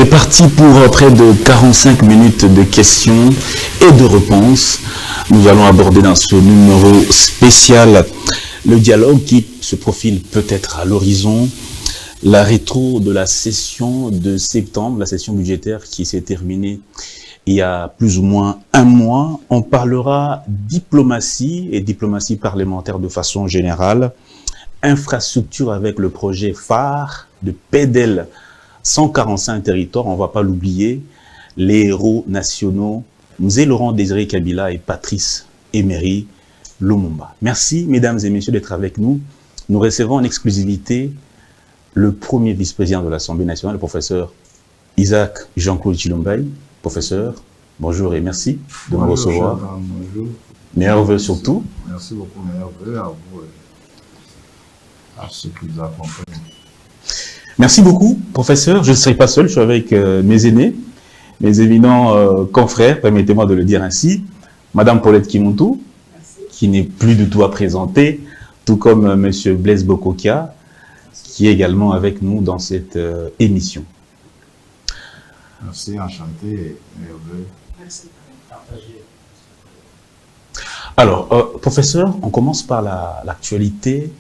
C'est parti pour près de 45 minutes de questions et de réponses. Nous allons aborder dans ce numéro spécial le dialogue qui se profile peut-être à l'horizon, la rétro de la session de septembre, la session budgétaire qui s'est terminée il y a plus ou moins un mois. On parlera diplomatie et diplomatie parlementaire de façon générale, infrastructure avec le projet phare de PEDEL 145 territoires, on ne va pas l'oublier, les héros nationaux, Mzee Laurent Désiré Kabila et Patrice Emery Lumumba. Merci, mesdames et messieurs, d'être avec nous. Nous recevons en exclusivité le premier vice-président de l'Assemblée nationale, le professeur Isaac Jean-Claude Tshilombaye. Professeur, bonjour et merci de nous recevoir. Bonjour. Meilleurs vœux surtout. Merci beaucoup, meilleurs vœux à vous et à ceux qui vous accompagnent. Merci beaucoup, professeur. Je ne serai pas seul, je suis avec mes aînés, mes éminents confrères, permettez-moi de le dire ainsi. Madame Paulette Kimuntu, qui n'est plus du tout à présenter, tout comme Monsieur Blaise Bokokia, qui est également avec nous dans cette émission. Merci, enchanté et meilleurs vœux. Merci. Partagez. Alors, professeur, on commence par l'actualité.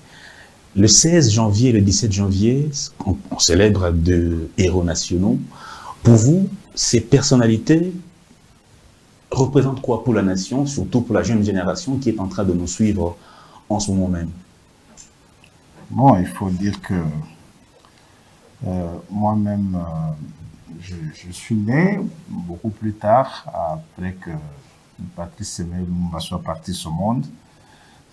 Le 16 janvier et le 17 janvier, on célèbre deux héros nationaux. Pour vous, ces personnalités représentent quoi pour la nation, surtout pour la jeune génération qui est en train de nous suivre en ce moment même? Bon, il faut dire que moi-même, je suis né beaucoup plus tard, après que Patrice Emery Lumumba soit parti ce monde.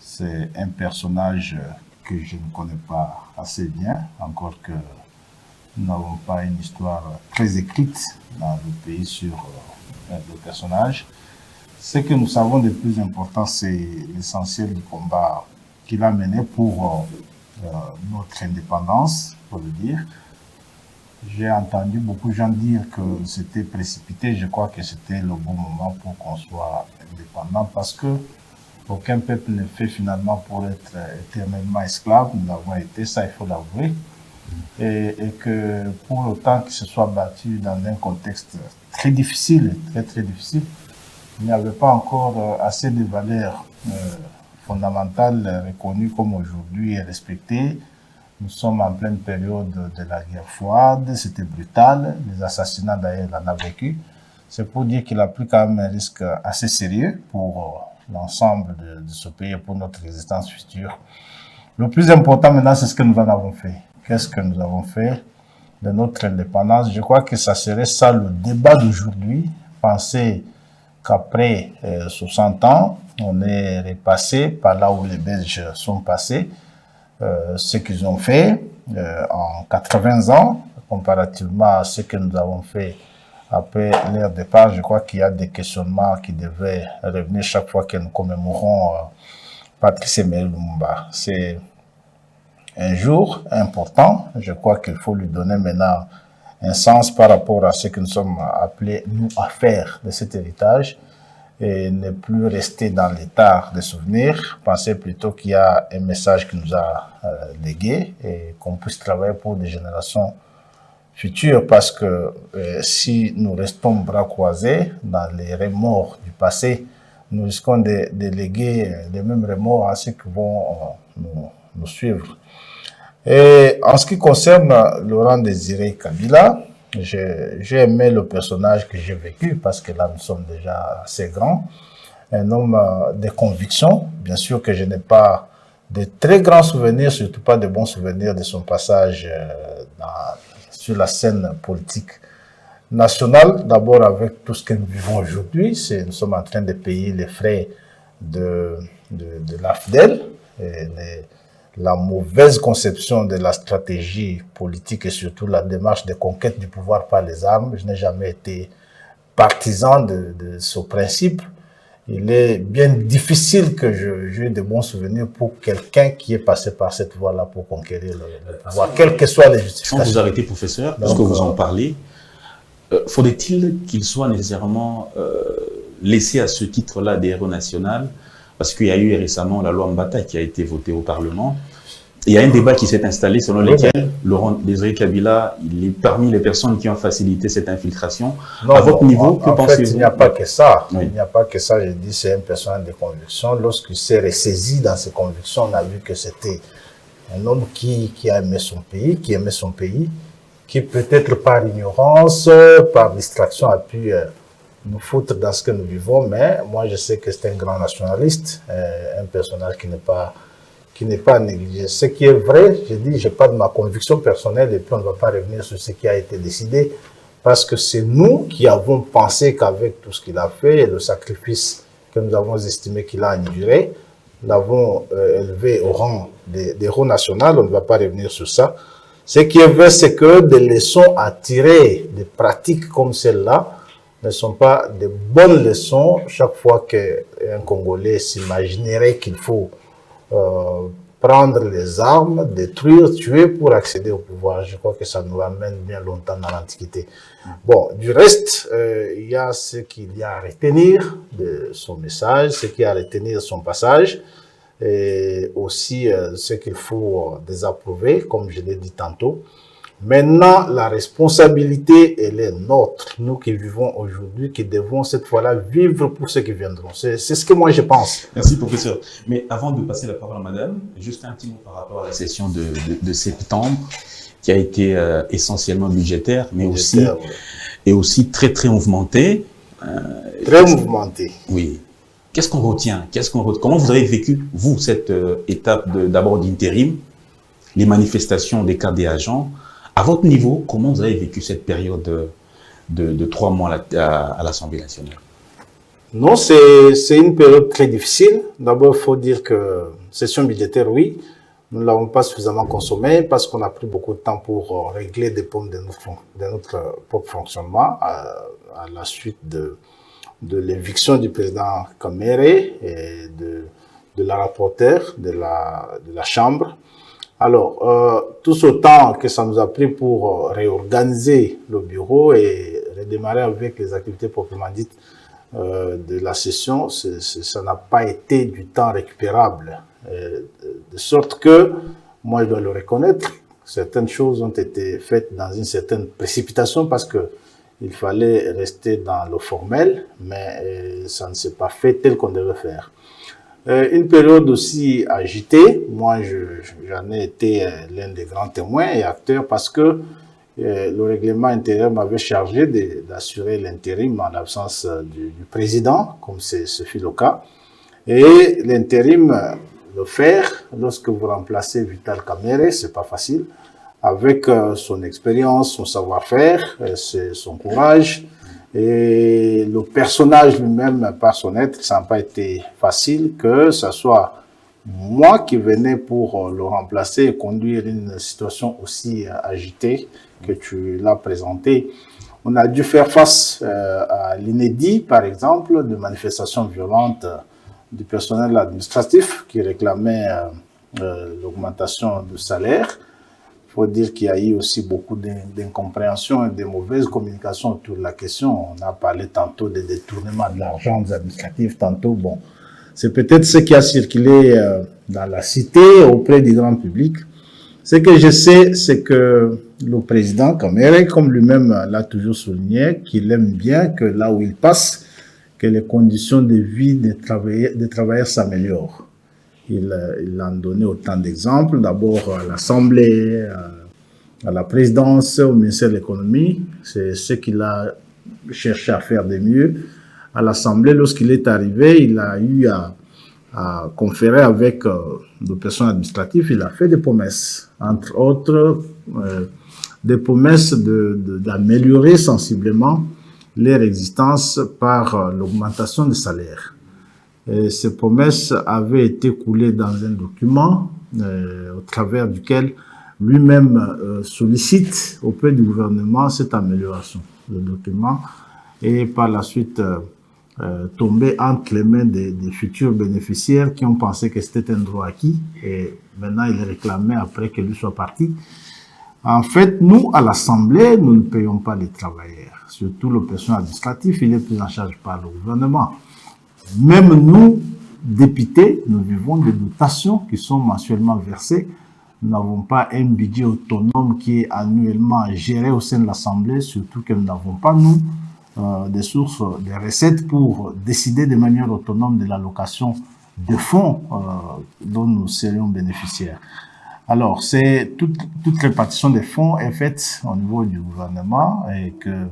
C'est un personnage que je ne connais pas assez bien, encore que nous n'avons pas une histoire très écrite dans le pays sur le personnage. Ce que nous savons de plus important, c'est l'essentiel du combat qu'il a mené pour notre indépendance, pour le dire. J'ai entendu beaucoup de gens dire que c'était précipité. Je crois que c'était le bon moment pour qu'on soit indépendant parce que aucun peuple ne fait finalement pour être éternellement esclave. Nous l'avons été, ça il faut l'avouer. Et que pour autant qu'il se soit battu dans un contexte très difficile, très difficile, il n'y avait pas encore assez de valeurs fondamentales reconnues comme aujourd'hui et respectées. Nous sommes en pleine période de la guerre froide, c'était brutal, les assassinats d'ailleurs il en a vécu. C'est pour dire qu'il a pris quand même un risque assez sérieux pour l'ensemble de ce pays et pour notre existence future. Le plus important maintenant, c'est ce que nous en avons fait. Qu'est-ce que nous avons fait de notre indépendance? Je crois que ça serait ça le débat d'aujourd'hui. Penser qu'après 60 ans, on est repassé par là où les Belges sont passés. Ce qu'ils ont fait en 80 ans, comparativement à ce que nous avons fait après leur départ, je crois qu'il y a des questionnements qui devaient revenir chaque fois que nous commémorons Patrice Emery Lumumba. C'est un jour important, je crois qu'il faut lui donner maintenant un sens par rapport à ce que nous sommes appelés, nous, à faire de cet héritage et ne plus rester dans l'état de souvenirs, penser plutôt qu'il y a un message qui nous a légué et qu'on puisse travailler pour des générations futures parce que si nous restons bras croisés dans les remords du passé, nous risquons de léguer les mêmes remords à ceux qui vont nous suivre. Et en ce qui concerne Laurent Désiré Kabila, j'ai aimé le personnage que j'ai vécu parce que là nous sommes déjà assez grands, un homme de conviction. Bien sûr que je n'ai pas de très grands souvenirs, surtout pas de bons souvenirs de son passage sur la scène politique nationale. D'abord avec tout ce que nous vivons aujourd'hui, nous sommes en train de payer les frais de l'AFDEL, la mauvaise conception de la stratégie politique et surtout la démarche de conquête du pouvoir par les armes. Je n'ai jamais été partisan de ce principe. Il est bien difficile que j'ai de bons souvenirs pour quelqu'un qui est passé par cette voie-là pour conquérir le pouvoir, quelles que soient les justifications. Sans vous arrêter, professeur, parce que vous en parlez, faudrait-il qu'il soit nécessairement laissé à ce titre-là des héros nationaux? Parce qu'il y a eu récemment la loi Mbata qui a été votée au Parlement Il y a un débat qui s'est installé selon lequel Laurent Désiré Kabila, il est parmi les personnes qui ont facilité cette infiltration. Non, à votre niveau, que pensez-vous? En fait, il n'y a pas que ça. Oui. Il n'y a pas que ça. Je dis, c'est un personnage de conviction. Lorsqu'il s'est ressaisi dans ses convictions, on a vu que c'était un homme qui a aimé son pays, qui peut-être par ignorance, par distraction, a pu nous foutre dans ce que nous vivons. Mais moi, je sais que c'est un grand nationaliste, un personnage qui n'est pas négligé. Ce qui est vrai, je dis, je parle de ma conviction personnelle et puis on ne va pas revenir sur ce qui a été décidé parce que c'est nous qui avons pensé qu'avec tout ce qu'il a fait et le sacrifice que nous avons estimé qu'il a enduré, nous l'avons élevé au rang des héros nationaux, on ne va pas revenir sur ça. Ce qui est vrai, c'est que des leçons à tirer des pratiques comme celle-là ne sont pas de bonnes leçons chaque fois qu'un Congolais s'imaginerait qu'il faut prendre les armes, détruire, tuer pour accéder au pouvoir. Je crois que ça nous ramène bien longtemps dans l'Antiquité. Bon, du reste, il y a ce qu'il y a à retenir de son message, ce qu'il y a à retenir de son passage, et aussi ce qu'il faut désapprouver, comme je l'ai dit tantôt. Maintenant, la responsabilité, elle est nôtre, nous qui vivons aujourd'hui, qui devons cette fois-là vivre pour ceux qui viendront. C'est ce que moi je pense. Merci, professeur. Mais avant de passer la parole à madame, juste un petit mot par rapport à la session de septembre, qui a été essentiellement budgétaire, mais aussi très, très mouvementée. Très mouvementée. Oui. Qu'est-ce qu'on retient? Comment vous avez vécu, vous, cette étape d'abord d'intérim, les manifestations des cadres et agents? À votre niveau, comment vous avez vécu cette période de 3 mois à l'Assemblée nationale? Non, c'est une période très difficile. D'abord, il faut dire que session budgétaire, oui, nous ne l'avons pas suffisamment consommée parce qu'on a pris beaucoup de temps pour régler des problèmes de notre propre fonctionnement à la suite de l'éviction du président Kamere et de la rapporteure de la Chambre. Alors, tout ce temps que ça nous a pris pour réorganiser le bureau et redémarrer avec les activités proprement dites de la session, ça n'a pas été du temps récupérable. De sorte que, moi je dois le reconnaître, certaines choses ont été faites dans une certaine précipitation parce que il fallait rester dans le formel, mais ça ne s'est pas fait tel qu'on devait faire. Une période aussi agitée, moi j'en ai été l'un des grands témoins et acteurs parce que le règlement intérieur m'avait chargé d'assurer l'intérim en l'absence du président, comme ce fut le cas. Et l'intérim, le faire lorsque vous remplacez Vital Kamerhe, c'est pas facile, avec son expérience, son savoir-faire, son courage. Et le personnage lui-même, par son être, ça n'a pas été facile que ce soit moi qui venais pour le remplacer et conduire une situation aussi agitée que tu l'as présentée. On a dû faire face à l'inédit, par exemple, de manifestations violentes du personnel administratif qui réclamait l'augmentation du salaire. Il faut dire qu'il y a eu aussi beaucoup d'incompréhension et de mauvaises communications autour de la question. On a parlé tantôt de détournement de l'argent des administratifs, tantôt, bon. C'est peut-être ce qui a circulé dans la cité auprès du grand public. Ce que je sais, c'est que le président Kamerhe, comme lui-même l'a toujours souligné, qu'il aime bien que là où il passe, que les conditions de vie des travailleurs s'améliorent. Il en donnait autant d'exemples, d'abord à l'Assemblée, à la présidence, au ministère de l'économie. C'est ce qu'il a cherché à faire de mieux. À l'Assemblée, lorsqu'il est arrivé, il a eu à conférer avec le personnel administratif. Il a fait des promesses, entre autres, des promesses d'améliorer sensiblement leur existence par l'augmentation des salaires. Et ces promesses avaient été coulées dans un document au travers duquel lui-même sollicite auprès du gouvernement cette amélioration. Le document est par la suite tombé entre les mains des futurs bénéficiaires qui ont pensé que c'était un droit acquis et maintenant il réclamait après que lui soit parti. En fait, nous, à l'Assemblée, nous ne payons pas les travailleurs. Surtout le personnel administratif, il est pris en charge par le gouvernement. Même nous, députés, nous vivons des dotations qui sont mensuellement versées nous n'avons pas un budget autonome qui est annuellement géré au sein de l'Assemblée, surtout que nous n'avons pas, nous, des sources, des recettes pour décider de manière autonome de l'allocation de fonds dont nous serions bénéficiaires. Alors, c'est toute répartition des fonds est faite au niveau du gouvernement et que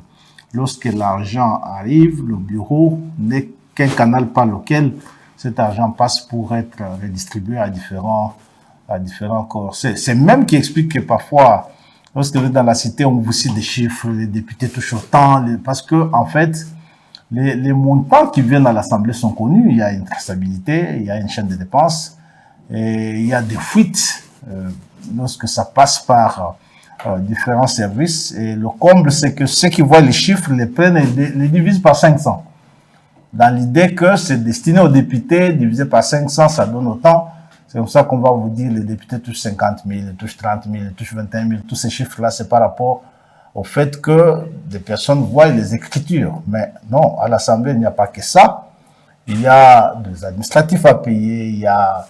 lorsque l'argent arrive, le bureau n'est qu'un canal par lequel cet argent passe pour être redistribué à différents corps. C'est même qui explique que parfois, lorsque vous êtes dans la cité, on vous cite des chiffres, les députés touchent autant, parce que, en fait, les montants qui viennent à l'Assemblée sont connus. Il y a une traçabilité, il y a une chaîne de dépenses, et il y a des fuites lorsque ça passe par différents services. Et le comble, c'est que ceux qui voient les chiffres les prennent et les divisent par 500. Dans l'idée que c'est destiné aux députés, divisé par 500, ça donne autant. C'est comme ça qu'on va vous dire les députés touchent 50 000, touchent 30 000, touchent 21 000. Tous ces chiffres-là, c'est par rapport au fait que des personnes voient les écritures. Mais non, à l'Assemblée, il n'y a pas que ça. Il y a des administratifs à payer, il y a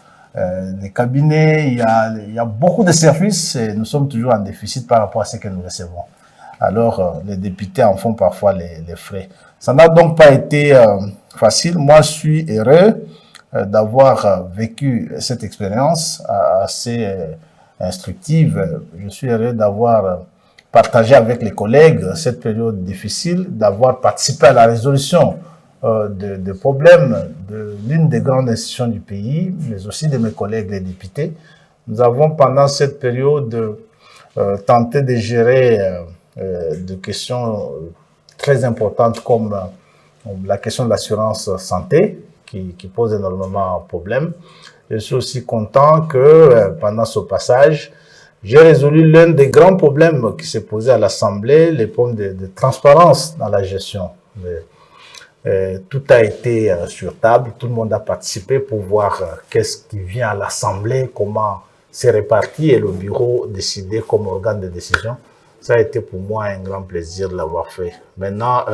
les cabinets, il y a beaucoup de services et nous sommes toujours en déficit par rapport à ce que nous recevons. Alors, les députés en font parfois les frais. Ça n'a donc pas été facile. Moi, je suis heureux d'avoir vécu cette expérience assez instructive. Je suis heureux d'avoir partagé avec les collègues cette période difficile, d'avoir participé à la résolution de problèmes de l'une des grandes institutions du pays, mais aussi de mes collègues les députés. Nous avons pendant cette période tenté de gérer des questions très importantes comme la question de l'assurance santé, qui pose énormément de problèmes. Je suis aussi content que pendant ce passage, j'ai résolu l'un des grands problèmes qui s'est posé à l'Assemblée, les problèmes de transparence dans la gestion. Tout a été sur table, tout le monde a participé pour voir qu'est-ce qui vient à l'Assemblée, comment c'est réparti et le bureau décider comme organe de décision. Ça a été pour moi un grand plaisir de l'avoir fait. Maintenant,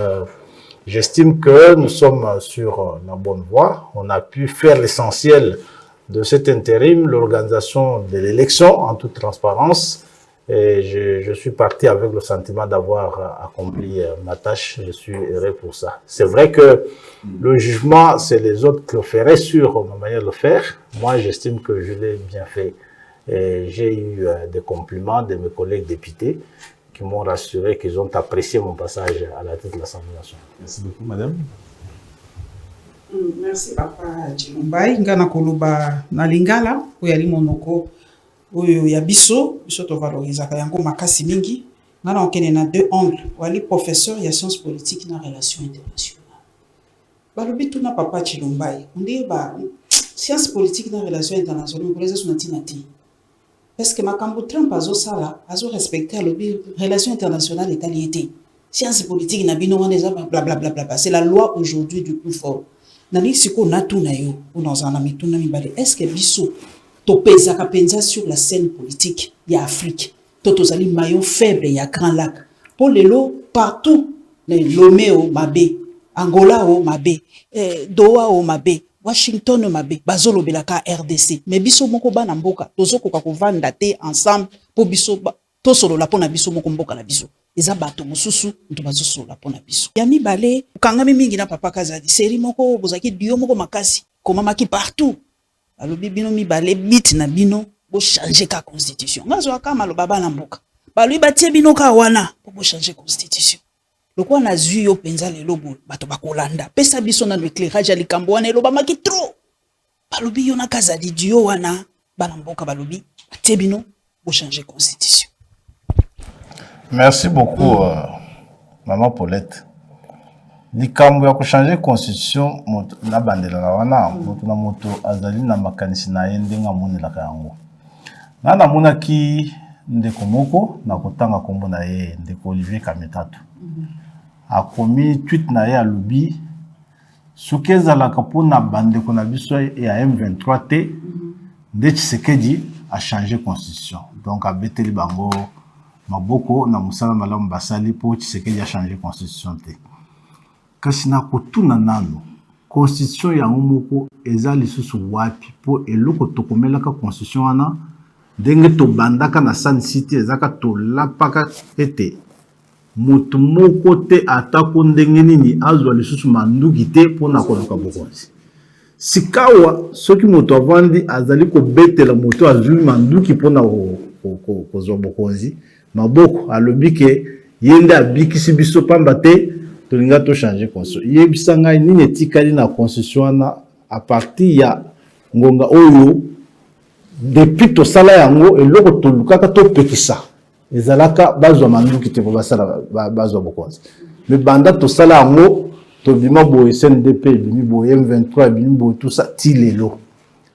j'estime que nous sommes sur la bonne voie. On a pu faire l'essentiel de cet intérim, l'organisation de l'élection en toute transparence. Et je suis parti avec le sentiment d'avoir accompli ma tâche. Je suis heureux pour ça. C'est vrai que le jugement, c'est les autres qui le feraient sur ma manière de le faire. Moi, j'estime que je l'ai bien fait. Et j'ai eu des compliments de mes collègues députés qui m'ont rassuré qu'ils ont apprécié mon passage à la tête de l'Assemblée nationale. Merci beaucoup, madame. Merci, papa Chilumbai. Ngana koloba na lingala, oyali monoko, oyo ya biso to valorisaka yango makasi mingi. Ngana okene na deux angles. Wali professeur ya sciences politiques na relations internationales. Balobi tuna papa Chilumbai. Onde ba sciences politiques na relations internationales, ngoleza sunatina ti. Parce que makambo Trump azo sala, azo respecter le relations internationales et alliées. Sciences politiques na bino wana blablabla. C'est la loi aujourd'hui du plus fort. Nani siko natuna yo, dans un ami tuna mibale. Est-ce que biso to pesa kapenza sur la scène politique ya Afrique? Toto zali maillon faible ya Grand Lac. Pour les lots partout, les Lomé au Mabé, Angola au Mabé, Doha au Mabé. Washington mabe bazolo belaka RDC mais biso moko bana mboka tozoko ka kovanda te ensemble po biso to solo la pona biso moko mboka na biso eza bato mususu ndo bazo la pona biso ya mibale kangami mingi na papa Kazadi seri moko bozaki dio moko makasi komamaki partout alobi bino mibale bit na bino bo changer ka constitution ngazo akama lo baba na mboka balui batie bino ka wana po changer constitution. Le quoi na zui yo penza le lobo bato bakolanda pesa biso na l'éclairage ya likambo wana eloba maki trop balobi yo na Kazadi dio wana bana mboka balobi tebino bo changer constitution. Merci beaucoup maman Paulette. Likambo ya ko changer constitution na bandela la wana moto na moto azali na makanisi na yende nga monela kango na mona ki ndeko moko na kotanga kombo na ye ndeko Olivier Kametatu. A commis tweet na ye alobi soki ezalaka mpona bandeko na biso ya M23 te nde Tshisekedi a changé constitution donc abeteli bango maboko na mosala malamu basali po Tshisekedi a changé constitution te kasi na kotuna nano constitution yango moko eza lisusu wapi po eloko tokomelaka constitution wana ndenge to bandaka na Sun City ezaka to lapaka ete mutu moko te atako ndenge nini azwa lisusu manduki te mpona koluka bokonzi. Sikawa soki moto avandi azali kobetela moto azwi manduki mpona kozwa bokonzi, maboko alobi ke yende abikisi biso pamba te tolinga to changer constitution. Yebisa ngai nini etikali na constitution wana a partir ya ngonga oyo depuis tosala yango eloko tolukaka topekisa ezalaka bazwa manduki te po basala bazwa bokonzi. Me banda tosala yango tobima boye CNDP bimi boye M23 bimi boye tout ça ti lelo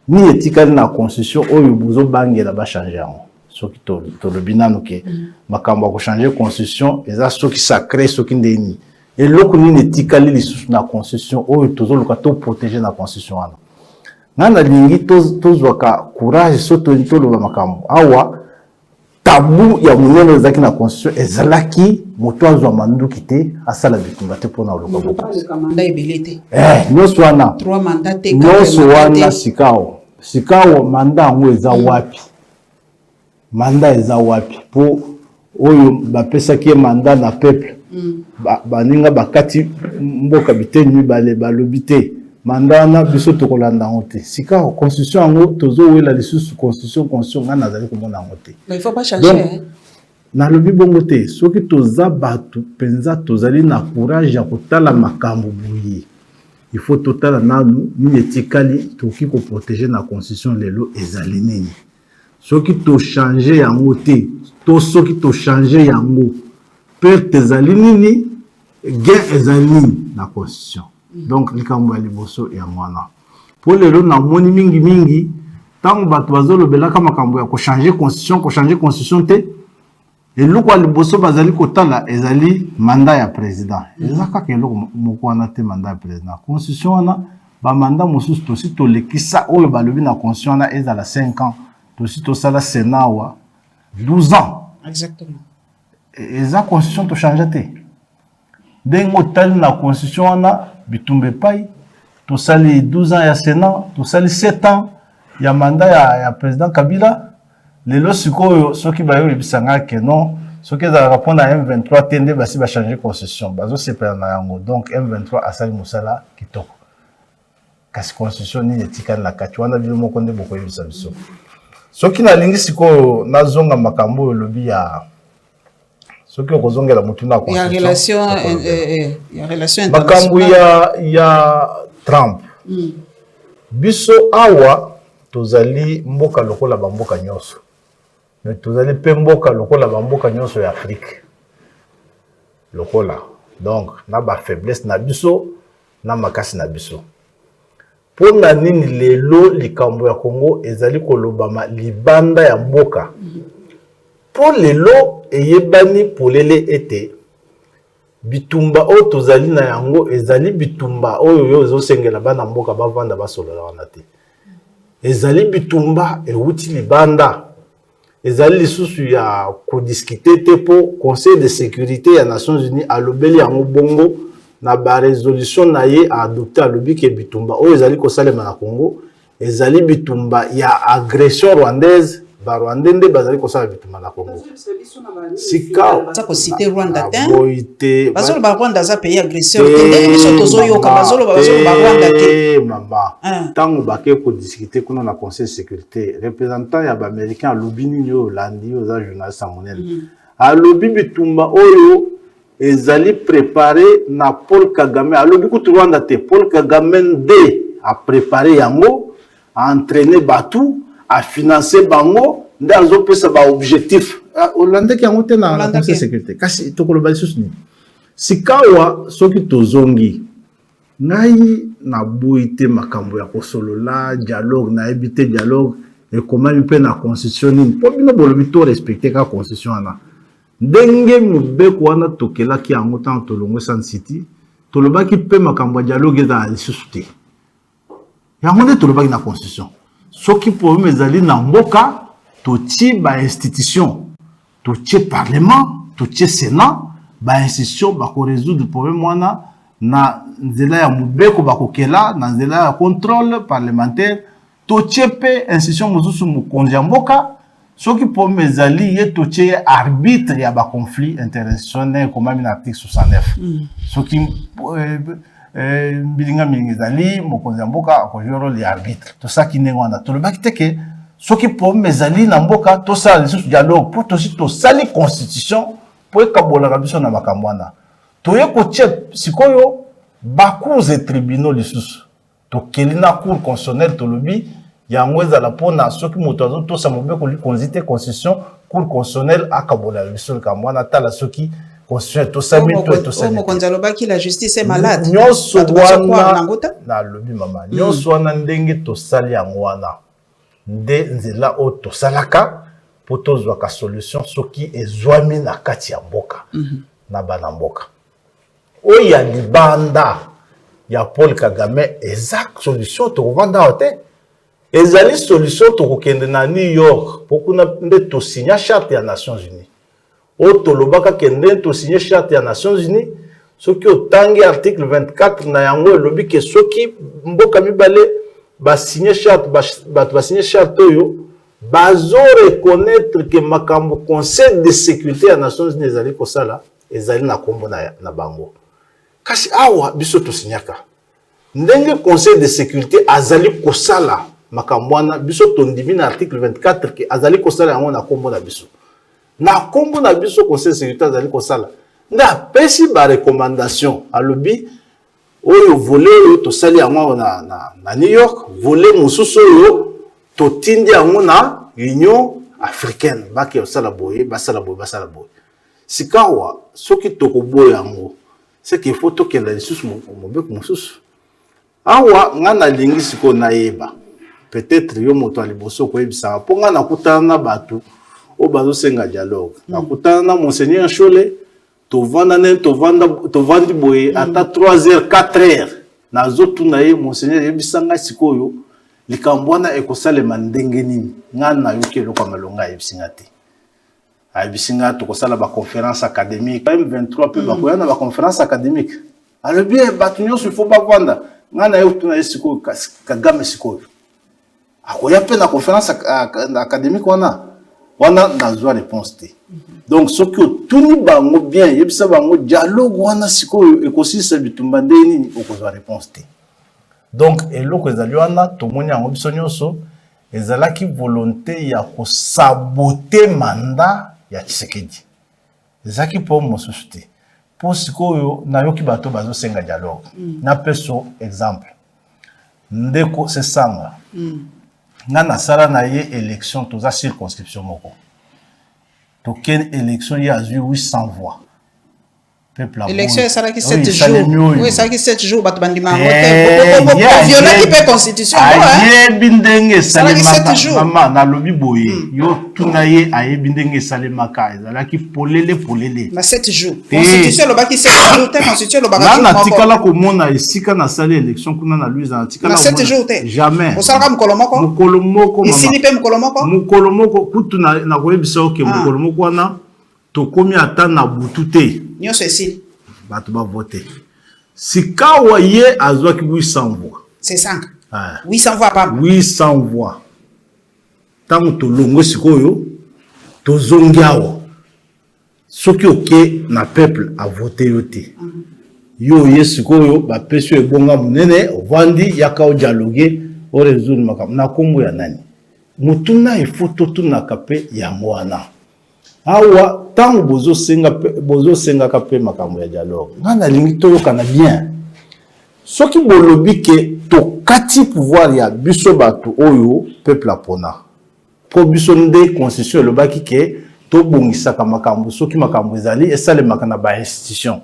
ni etikali na constitution oyo buzo bangela ba changer yango. Soki tolobi nanu ke makambo ko changer constitution eza soki sacré soki ndeni eloko nini etikali lisusu na constitution oyo tozoluka to protéger na constitution wana. Nana lingi tozwaka courage soto ntoloba makambo awa tabu ya munene ezaki na constitution ezalaki moto azwa manduki te asala bitumba te mpona oluka bokonzi. Nyonso wana 3 mandats te nyonso wana sikao manda yango eza wapi? Manda eza wapi? Po oyo bapesaki mandat na peuple baninga bakati mboka biteni mibale balobi te mandat na biso tokolanda yango te. Sikao constitution yango tozowela lisusu constitution nga nazali komona yango te. Mais il faut pas changer. Nalobi bongo te soki toza batu penza tozali na courage ya kotala makambo boye. Il faut totala nanu nini etikali toki ko protéger na constitution lelo ezali nini. Soki to changer yango te to soki to changer yango perte ezali nini gain ezali nini na constitution. Donc likambo ya liboso ya mwana po lelo na moni mingi tango bato bazolobelaka makambo ya ko changer constitution te eloko ya liboso bazali kotala ezali mandat ya président. Ezaka ke eloko moko wana te mandat ya président. Constitution wana ba mandat mosusu tosi to lekisa oyo balobi na constitution wana ezala 5 ans tosi to sala Sénat wa 12 ans. Exactement. Eza constitution to changer te. Dengo tali na constitution wana bitumbe pai to sali 12 ans ya Sénat, to sali 7 ans ya mandat ya président Kabila. Lelo sikoyo soki bayo ebisanga ke non soki za répondre à M23 tende basi ba changer constitution bazo sepela na yango. Donc M23 asali musala kitoko kasi constitution ni etikana na kati wana bino moko nde boko yebisa biso. Soki na lingi sikoyo nazonga makambo lobi ya soki okozongela mutu na constitution ya relation makambo ya Trump biso awa tozali mboka lokola bamboka nyonso. Mais tozali pe mboka lokola bamboka nyonso ya Afrique lokola. Donc na ba faiblesse na biso na makasi na biso. Pona nini lelo likambo ya Congo ezali kolobama libanda ya mboka. Po lelo eyebani polele ete bitumba o tozali na yango ezali bitumba oyo yo ezosengela bana mboka bavanda basolola wana te. Ezali bitumba euti libanda. Ezali lisusu ya kodiskite te po Conseil de sécurité ya Nations Unies alobeli yango bongo na ba résolution na ye a adopté alobi ke bitumba oyo ezali kosalema na Congo ezali bitumba ya agression rwandaise ba Rwandende bazali kosala bitumba na Congo. Sikao ça ko citer Rwanda te. Boite bazolo ba Rwanda za pays agresseur te ndenge biso tozoyoka bazolo ba Rwanda te. Mama tango bake ko discuter kuna na Conseil de sécurité représentant ya ba américain alobi nini yo landi yo za journaliste monel alobi bitumba oyo ezali préparé na Paul Kagame alobi kutu Rwanda te. Paul Kagame nde a préparé yango a entraîner batu a financer bango nde azopesa ba objectif Hollande ki yango te na Conseil de sécurité kasi tokoloba lisusu ni sikawa soki tozongi ngai na boite makambo ya kosolola dialogue na ebite dialogue e komami pe na constitution ni po bino bolobi to respecter ka constitution ana ndenge mubeko wana tokelaki yango tan tolongwe Sun City tolobaki pe makambo ya dialogue za lisusu te yango nde tolobaki na constitution soki problème ezali na mboka toti ba institution toti parlement toti sénat ba institution ba ko résoudre problème wana na nzela ya mubeko bakokela na nzela ya contrôle parlementaire toti pe institution mosusu mokonzi ya mboka Ce qui pour mes alliés, il y a arbitre, il y a un conflit international, comme un article 69. Ce qui, bilinga mes alliés, mon konzamboka, akojoro les arbitres. Tout ça qui n'est pas tout le bac que ce qui pour mes alliés, n'amboka, tout ça, les dialogue, pour tout ça, la constitution, pour que kabola rabison na makamwana. Tout y a coché, si koyo, bakou et tribunaux les sous. To kelina cour constitutionnelle to lobby. Yangweza la pona ceux qui motozo to samobe ko li constitution constitution cour constitutionnelle akabola biso kamwana tala ceux qui constitution to sami to sami mo konzaloba ki la justice est malade nyonso wana na lobi mama nyonso wana ndenge to sali yangwana nde nzela o to salaka po tozwa ka solution soki ezwami na kati ya mboka na bana mboka oya libanda ya Paul Kagame exact solution to vanda hote ezali solution to kokende na New York pokuna nde to signer charte ya Nations Unies o to lobaka kende to signer charte ya Nations Unies soki otangi article 24 na yango lobi ke soki mboka mibale ba signer charte ba signer charte yo bazo reconnaître que makambo Conseil de sécurité ya Nations Unies ezali kosala ezali na kombo na bango kasi awa biso to signaka ndenge Conseil de sécurité azali kosala makamwana biso tondimi na article 24 que azali kosala yango na kombo na biso Conseil de sécurité azali kosala nda pesi ba recommandation alobi oyo volé oyo to sali yango na New York volé mususu oyo to tindi yango na Union africaine baki osala boye basala boye sikawa soki toko boye yango c'est qu'il faut que la ressource mobeko mususu awa ngana lingi siko na yeba peut-être yo moto aliboso ko yebisa po ngana kutana na batu o bazo senga dialogue na kutana na monseigneur Chole to vandi boye ata 3h 4h na zotu na ye monseigneur yebisa nga sikoyo likambwana ekosale mandenge nini ngana yoke lokwa malonga yebisinga te ayibisinga to kosala ba conférence académique M23 pe ba koyana ba conférence académique alors bien batu nyonso il faut ba vanda ngana yo tuna sikoyo Kagame sikoyo akoya pe na conférence académique wana nazwa réponse te donc ce que tuni bango bien yebisa bango dialogue wana sikoyo ekosisa bitumba ndeni okozwa réponse te donc eloko ezali wana tomoni yango biso nyonso ezalaki volonté ya kosabote mandat ya Tshisekedi ezaki po mosusu te po sikoyo nayoki bato bazosenga dialogue na peso exemple ndeko sesanga ngana sala na ye élection toza circonscription moko token élection ya 800 voix peuple la élection ça là qui 7 jours oui ça qui 7 jours bat bandima voter violer qui peut constitution aye bindenge salemaka mama na lobi boye yo tunaye aye bindenge salemaka ezala ki polele na 7 jours constitution lo baki 7 jours te constitution lo baka na tikala ko mona esika na sala élection kuna na Louise na tikala na 7 jours te jamais osala mukolomoko ici ni pe mukolomoko kutu na koyebisa oke mukolomoko wana tokomi ata na butu te nyonso esili bato ba voter sikawa ye azwaki 800 voix c'est 5 800 voix pas 800 voix tango tolongo sikoyo tozongi awa soki oke na peuple a voter yo te yo ye sikoyo bapesi yo ebonga monene ovandi yaka o dialogue o résoudre makambo na kombo ya nani mutuna efoto tunaka pe ya mwana awa tango bozo senga kape makambo ya dialogue ngana lingi toyokana bien soki bolobi ke to kati pouvoir ya biso bato oyo peuple apona po biso nde constitution lobaki ke to bongisaka makambo soki makambo ezali esalemaka na ba institution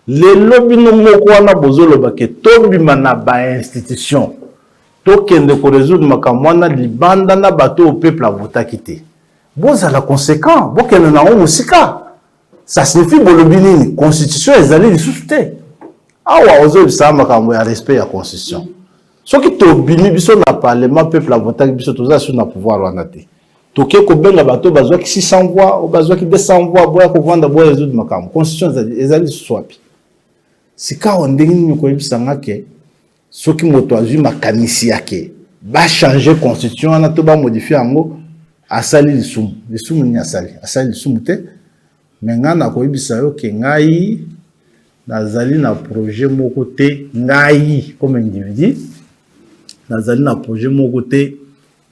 lelo bino moko wana bozo lobake to bima na ba institution to kende ko résoudre makambo wana libanda na bato au peuple avotaki te boza la conséquent bokene na o musika ça signifie bolobi nini constitution ezali lisusu te awa ozo bisa makambo ya respect ya constitution soki to bimi biso na parlement peuple avotaki biso toza sur na pouvoir wana te toke ko benga bato bazwaki 600 voix o bazwaki 200 voix boya ko vanda boya résoudre makambo constitution ezali swapi sika ondingi ni ko yebisa ngake soki moto azwi makanisi yake ba changer constitution wana to ba modifier yango asali lisumu ni asali lisumu te mais nga na koyebisa yo ke ngai nazali na projet moko te ngai comme individu nazali na projet moko te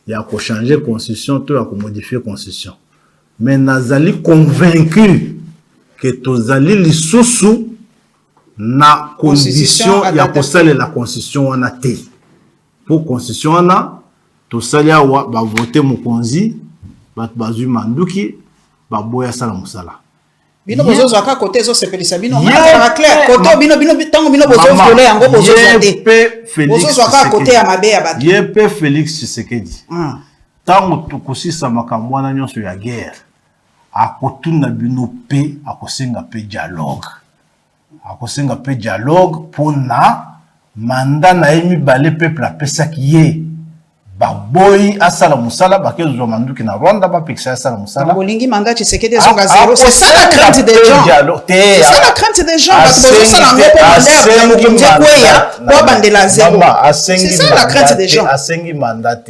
ya ko changer constitution to ya ko modifier constitution mais nazali convaincu que tozali lisusu na condition ya kosala la constitution wana te pour constitution wana tosali awa ba voter mokonzi bat bazui manduki ba boya sala musala bino bozo zaka côté zo sepelisa bino ngata clair côté bino tango bino bozo voler yango bozo zate bozo zaka côté ya mabe ya bato yepe Félix Tshisekedi tango tukosisa makambo wana nyonso ya guerre akotuna bino pe akosenga pe dialogue pona mandat na emi balé peuple apesaki ye baboyi asala musala bakezwa manduki na Rwanda ba pekisa asala musala bolingi mandat Tshisekedi zonga zéro c'est ça la crainte des gens c'est ça la crainte des gens parce que ça la ngoko mandat ya mokonzi kweya kwa bandela zéro c'est ça la crainte des gens asengi mandat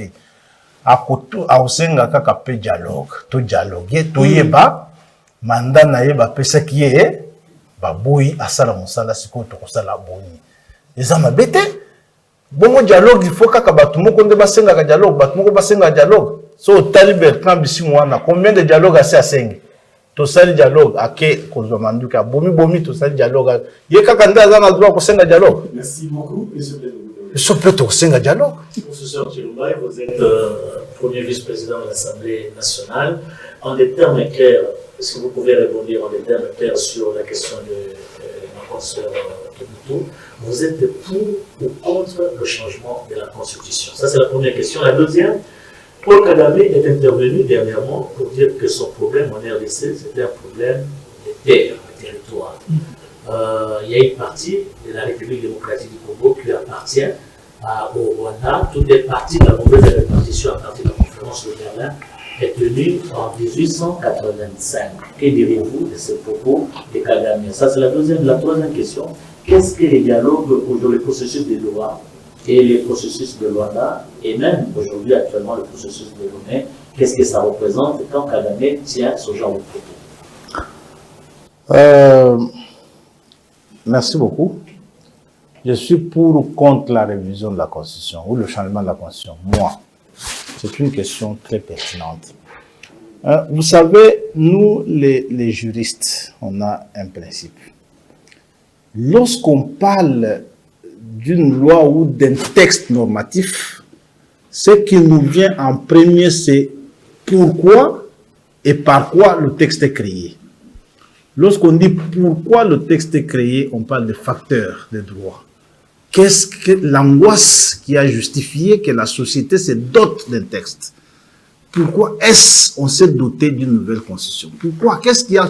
akotu aosenga kaka pe dialogue to dialogue to yeba mandat na ye bapesaki ye baboyi asala musala siko to kosala boni eza mabete bongo dialogue il faut kaka bato moko nde basenga ka dialogue bato moko basenga dialogue so tali Bertrand Bisimou wana combien de dialogue assez asengi to sali dialogue ake kozwa manduka bomi to sali dialogue ye kaka nde aza na droit kosenga dialogue. Merci beaucoup monsieur le so peut to kosenga dialogue. Professeur Chilumba, vous êtes premier vice-président de l'Assemblée nationale. En des termes clairs, est-ce que vous pouvez répondre en des termes clairs sur la question de ma consoeur Kebutu? Vous êtes pour ou contre le changement de la Constitution? Ça, c'est la première question. La deuxième, Paul Kagame est intervenu dernièrement pour dire que son problème en RDC, c'était un problème de terre, de territoire. Il y a une partie de la République démocratique du Congo qui appartient au Rwanda. Toutes les parties de la mauvaise répartition à partir de la conférence de Berlin est tenue en 1885. Que direz-vous de ce propos de Kagame? Ça, c'est la deuxième. La troisième question. Qu'est-ce que les dialogues aujourd'hui, le processus de loi et les processus de Rwanda, et même aujourd'hui, actuellement, le processus de Lomé, qu'est-ce que ça représente quand Kagame tient ce genre de propos? Merci beaucoup. Je suis pour ou contre la révision de la Constitution ou le changement de la Constitution. Moi, c'est une question très pertinente. Vous savez, nous, les juristes, on a un principe. Lorsqu'on parle d'une loi ou d'un texte normatif, ce qui nous vient en premier, c'est pourquoi et par quoi le texte est créé. Lorsqu'on dit pourquoi le texte est créé, on parle de facteurs de droit. Qu'est-ce que l'angoisse qui a justifié que la société se dote d'un texte? Pourquoi est-ce qu'on s'est doté d'une nouvelle constitution? Pourquoi? Qu'est-ce qui a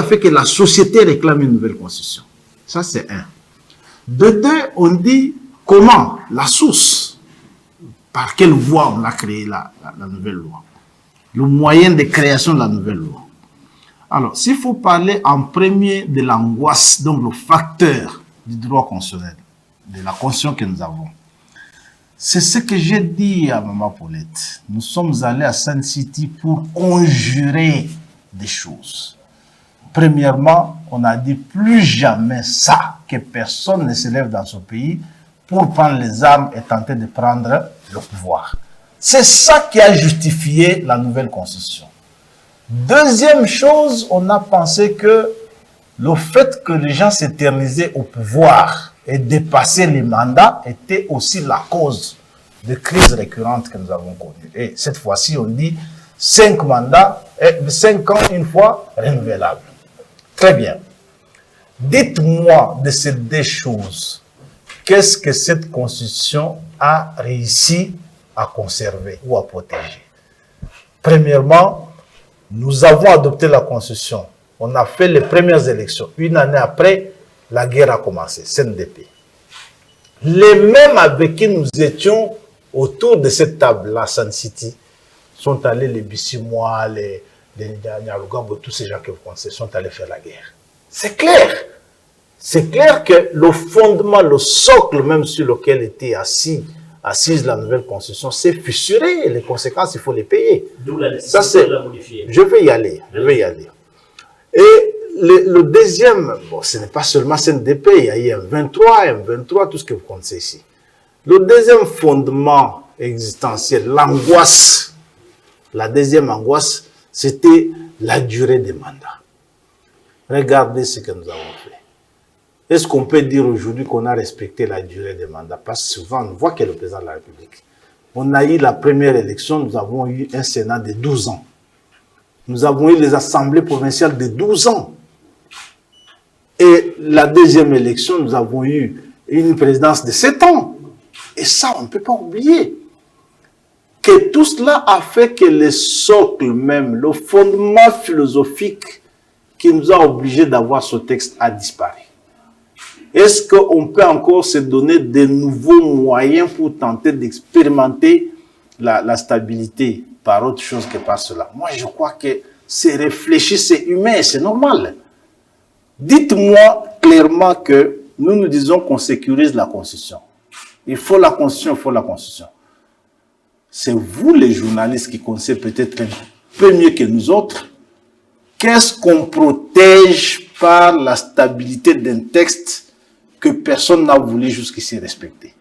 fait que la société réclame une nouvelle constitution? Ça, c'est un. De deux, on dit comment, la source, par quelle voie on a créé la nouvelle loi, le moyen de création de la nouvelle loi. Alors, s'il faut parler en premier de l'angoisse, donc le facteur du droit constitutionnel, de la constitution que nous avons, c'est ce que j'ai dit à Maman Paulette. Nous sommes allés à Sun City pour conjurer des choses. Premièrement, on a dit plus jamais ça, que personne ne se lève dans ce pays pour prendre les armes et tenter de prendre le pouvoir. C'est ça qui a justifié la nouvelle constitution. Deuxième chose, on a pensé que le fait que les gens s'éternisaient au pouvoir et dépassaient les mandats était aussi la cause de crises récurrentes que nous avons connues. Et cette fois-ci, on dit 5 mandats, 5 ans une fois renouvelables. Très bien. Dites-moi de ces deux choses, qu'est-ce que cette constitution a réussi à conserver ou à protéger? Premièrement, nous avons adopté la constitution. On a fait les premières élections. Une année après, la guerre a commencé, CNDP. Les mêmes avec qui nous étions autour de cette table-là, Sun City, sont allés, les Bissimois, les Nyalugabo, tous ces gens que vous connaissez, sont allés faire la guerre. C'est clair. C'est clair que le fondement, le socle même sur lequel était assis assise la nouvelle constitution, c'est fissuré et les conséquences, il faut les payer. D'où la nécessité de la modifier. Je vais y aller. Et le deuxième, bon, ce n'est pas seulement CNDP, il y a eu M23, tout ce que vous connaissez ici. Le deuxième fondement existentiel, l'angoisse, la deuxième angoisse, c'était la durée des mandats. Regardez ce que nous avons fait. Est-ce qu'on peut dire aujourd'hui qu'on a respecté la durée des mandats? Parce que souvent, on voit que le président de la République. On a eu la première élection, nous avons eu un Sénat de 12 ans. Nous avons eu les assemblées provinciales de 12 ans. Et la deuxième élection, nous avons eu une présidence de 7 ans. Et ça, on ne peut pas oublier. Que tout cela a fait que le socle même, le fondement philosophique qui nous a obligés d'avoir ce texte a disparu. Est-ce qu'on peut encore se donner de nouveaux moyens pour tenter d'expérimenter la stabilité par autre chose que par cela? Moi, je crois que c'est réfléchi, c'est humain, c'est normal. Dites-moi clairement que nous disons qu'on sécurise la Constitution. Il faut la Constitution, il faut la Constitution. C'est vous, les journalistes, qui connaissez peut-être un peu mieux que nous autres. Qu'est-ce qu'on protège par la stabilité d'un texte que personne n'a voulu jusqu'ici respecter?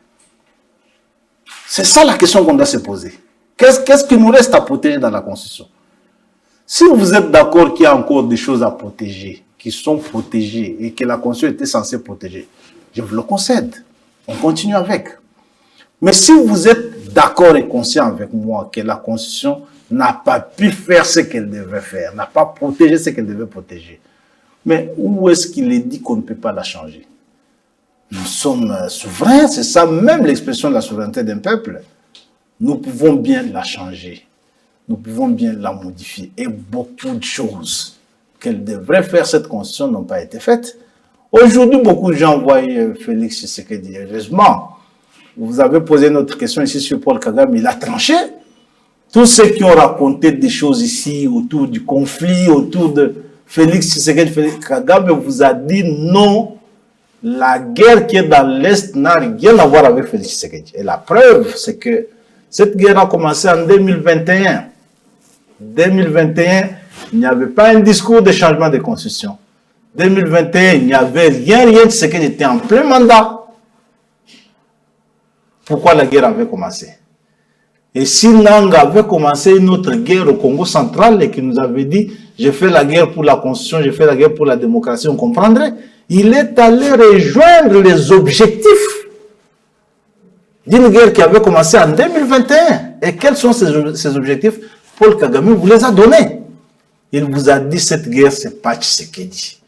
C'est ça la question qu'on doit se poser. Qu'est-ce qui nous reste à protéger dans la Constitution? Si vous êtes d'accord qu'il y a encore des choses à protéger, qui sont protégées et que la Constitution était censée protéger, je vous le concède. On continue avec. Mais si vous êtes d'accord et conscient avec moi que la Constitution n'a pas pu faire ce qu'elle devait faire, n'a pas protégé ce qu'elle devait protéger, mais où est-ce qu'il est dit qu'on ne peut pas la changer? Nous sommes souverains, c'est ça même l'expression de la souveraineté d'un peuple. Nous pouvons bien la changer, nous pouvons bien la modifier. Et beaucoup de choses qu'elle devrait faire, cette Constitution, n'ont pas été faites. Aujourd'hui, beaucoup de gens voient Félix Tshisekedi. Heureusement, vous avez posé notre question ici sur Paul Kagame, il a tranché. Tous ceux qui ont raconté des choses ici autour du conflit, autour de Félix Tshisekedi, Félix Kagame vous a dit non, la guerre qui est dans l'Est n'a rien à voir avec Félix Tshisekedi. Et la preuve, c'est que cette guerre a commencé en 2021. 2021, il n'y avait pas un discours de changement de constitution. 2021, il n'y avait rien de ce qui était en plein mandat. Pourquoi la guerre avait commencé? Et si Nanga avait commencé une autre guerre au Congo central et qu'il nous avait dit « j'ai fait la guerre pour la constitution, j'ai fait la guerre pour la démocratie », on comprendrait. Il est allé rejoindre les objectifs d'une guerre qui avait commencé en 2021. Et quels sont ces objectifs? Paul Kagame vous les a donnés. Il vous a dit cette guerre, c'est pas Tshisekedi.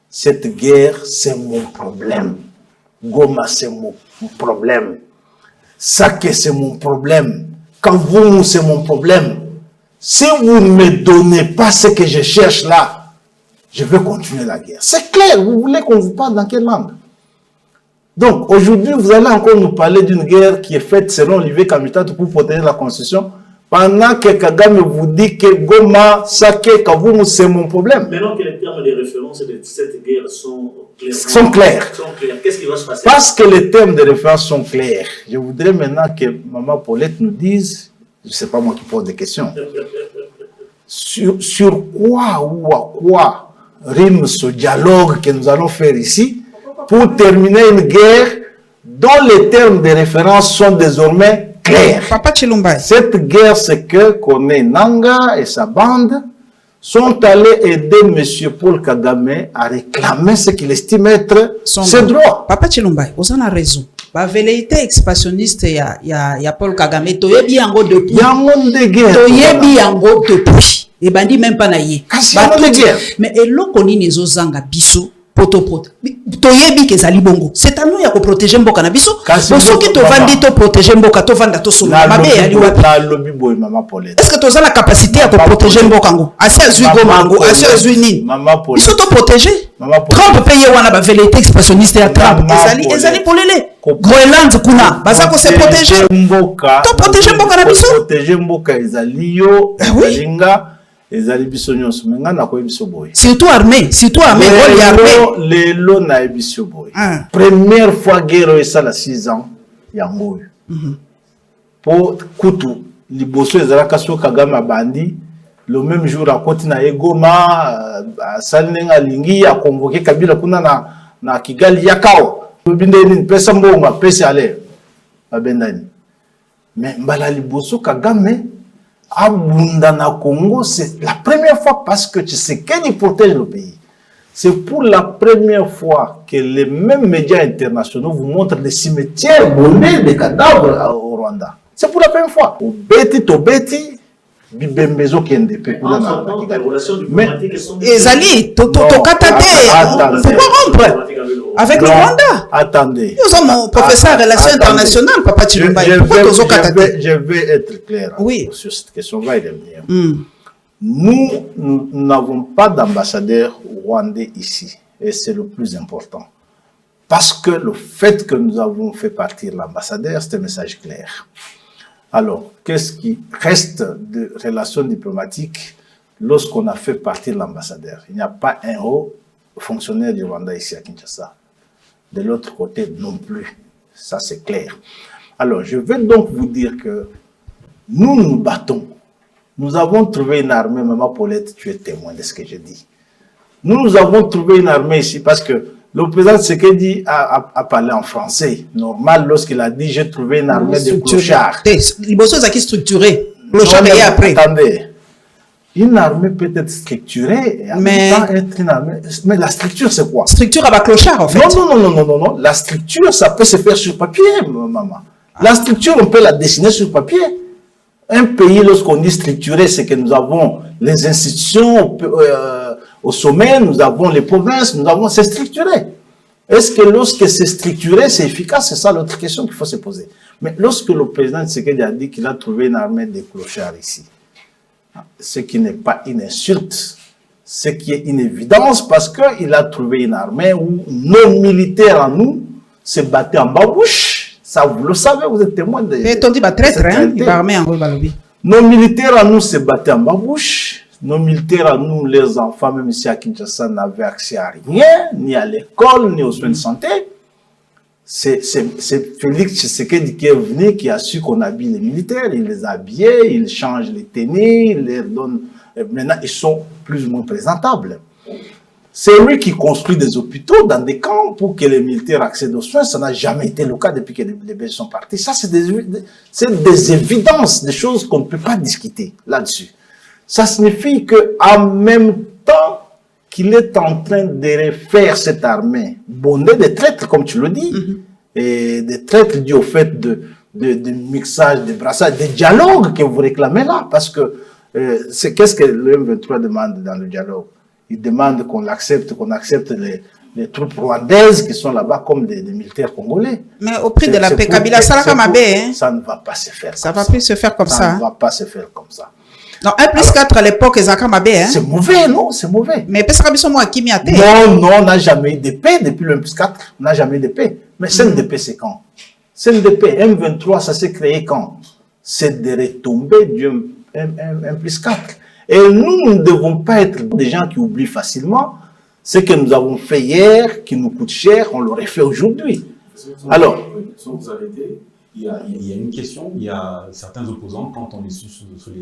Cette guerre, c'est mon problème. Goma, c'est mon problème. Sake, c'est mon problème. Kavumu, c'est mon problème. Si vous ne me donnez pas ce que je cherche là, je vais continuer la guerre. C'est clair, vous voulez qu'on vous parle dans quelle langue? Donc, aujourd'hui, vous allez encore nous parler d'une guerre qui est faite selon Olivier Kamitatu pour protéger la Constitution, pendant que Kagame vous dit que Goma, Sake, Kavumu, c'est mon problème. Maintenant que les termes de référence de cette guerre sont clairs. Qu'est-ce qui va se passer? Parce que les termes de référence sont clairs. Je voudrais maintenant que Maman Paulette nous dise, je ne sais pas moi qui pose des questions, sur quoi ou à quoi rime ce dialogue que nous allons faire ici pour terminer une guerre dont les termes de référence sont désormais clairs. Papa Tshilumba. Cette guerre, c'est que Kone Nanga et sa bande sont allés aider M. Paul Kagame à réclamer ce qu'il estime être ses droits. Papa Tshilumba, vous en avez raison. La velléité expansionniste, il y a Paul Kagame, il y a bien depuis. Il y a un monde de guerre. Il y a bien depuis. Et ben dit même pas naïe. Mais et l'eau connaît les ozanga biso. Toyebi ke zali bongo. C'est à nous ya ko protéger mboka na biso. Boso ki to vandi to protéger mboka to vanda to solo. Mabe ya liwa. La lobby boy Maman Paulette. Est-ce que tu as la capacité à protéger mboka ngo? Asi azui gomango, asi azui nini? Maman Paulette. Ils sont protéger. Trump paye wana ba velléité expansionniste ya Trump. Ezali polele. Groenland kuna baza ko se protéger. To protéger mboka na biso. Protéger mboka ezali yo, ezalinga. Surtout armée, Première fois guerre et ça la 6 ans, yango. pour Kutu. Liboso ezalaka so Kagame bandi le même jour à côté na Egoma Salinga lingi a convoqué Kabila kuna na Kigali yakao. Bindeni pesa mbonga pesa ale abendani. Mais mbala liboso Kagame abunda na Congo, c'est la première fois parce que tu sais qu'il protège le pays. C'est pour la première fois que les mêmes médias internationaux vous montrent des cimetières bondés des cadavres au Rwanda. C'est pour la première fois. Au Beti, Bibembezo Kende. Les relations diplomatiques sont... Ezali, pourquoi rompre avec le Rwanda? Attendez. Nous sommes professeur en relations internationales, Papa Chilumba. Je vais être clair oui. Sur cette question. Va y revenir. Nous n'avons pas d'ambassadeur rwandais ici. Et c'est le plus important. Parce que le fait que nous avons fait partir l'ambassadeur, c'est un message clair. Alors, qu'est-ce qui reste de relations diplomatiques lorsqu'on a fait partir l'ambassadeur? Il n'y a pas un haut fonctionnaire du Rwanda ici à Kinshasa. De l'autre côté, non plus. Ça, c'est clair. Alors, je vais donc vous dire que nous nous battons. Nous avons trouvé une armée, Maman Paulette, tu es témoin de ce que je dis. Nous avons trouvé une armée ici parce que le président Tshisekedi a parlé en français. Normal, lorsqu'il a dit « j'ai trouvé une armée de clochards ». Les bossos qui structuré. Clochard et après. Attendez. Une armée peut être structurée et en même temps être une armée. Mais la structure, c'est quoi? Structure à clochard, en fait. Non. La structure, ça peut se faire sur papier, maman. La structure, on peut la dessiner sur papier. Un pays, lorsqu'on dit structuré, c'est que nous avons les institutions au sommet, nous avons les provinces, c'est structuré. Est-ce que lorsque c'est structuré, c'est efficace? C'est ça l'autre question qu'il faut se poser. Mais lorsque le président Tshisekedi a dit qu'il a trouvé une armée de clochards ici, ce qui n'est pas une insulte, ce qui est une évidence parce qu'il a trouvé une armée où nos militaires en nous se battaient en babouche. Ça, vous le savez, vous êtes témoin de nos militaires en nous se battaient en babouche. Nos militaires à nous, les enfants, même ici à Kinshasa, n'avaient accès à rien, ni à l'école, ni aux soins de santé. C'est Félix Tshisekedi qui est venu, qui a su qu'on habille les militaires, il les a habillés, il change les tenues, il les donne... Maintenant, ils sont plus ou moins présentables. C'est lui qui construit des hôpitaux dans des camps pour que les militaires accèdent aux soins. Ça n'a jamais été le cas depuis que les Belges sont partis. Ça, c'est des évidences, des choses qu'on ne peut pas discuter là-dessus. Ça signifie qu'en même temps qu'il est en train de refaire cette armée, bondée de traîtres, comme tu le dis, et des traîtres dus au fait de mixage, de brassage, de dialogue que vous réclamez là, parce que qu'est-ce que le M23 demande dans le dialogue? Il demande qu'on accepte les troupes rwandaises qui sont là-bas comme des militaires congolais. Mais au prix de la paix, Kabila Salakamabé, ça ne va pas se faire comme ça. Ça va plus se faire comme ça. Ça ne va pas se faire comme ça. Non, 1+4 à l'époque, Zakamabé, hein? C'est mauvais, non? C'est mauvais. Mais Pesarabiso moi qui m'y a été. Non, on n'a jamais eu de paix depuis le 1+4. On n'a jamais eu de paix. Mais CNDP, c'est quand? CNDP, M23, ça s'est créé quand? C'est des retombées du 1+4. Et nous ne devons pas être des gens qui oublient facilement ce que nous avons fait hier, qui nous coûte cher, on l'aurait fait aujourd'hui. Alors, vous arrêtez, il y a une question, il y a certains opposants, quand on les suit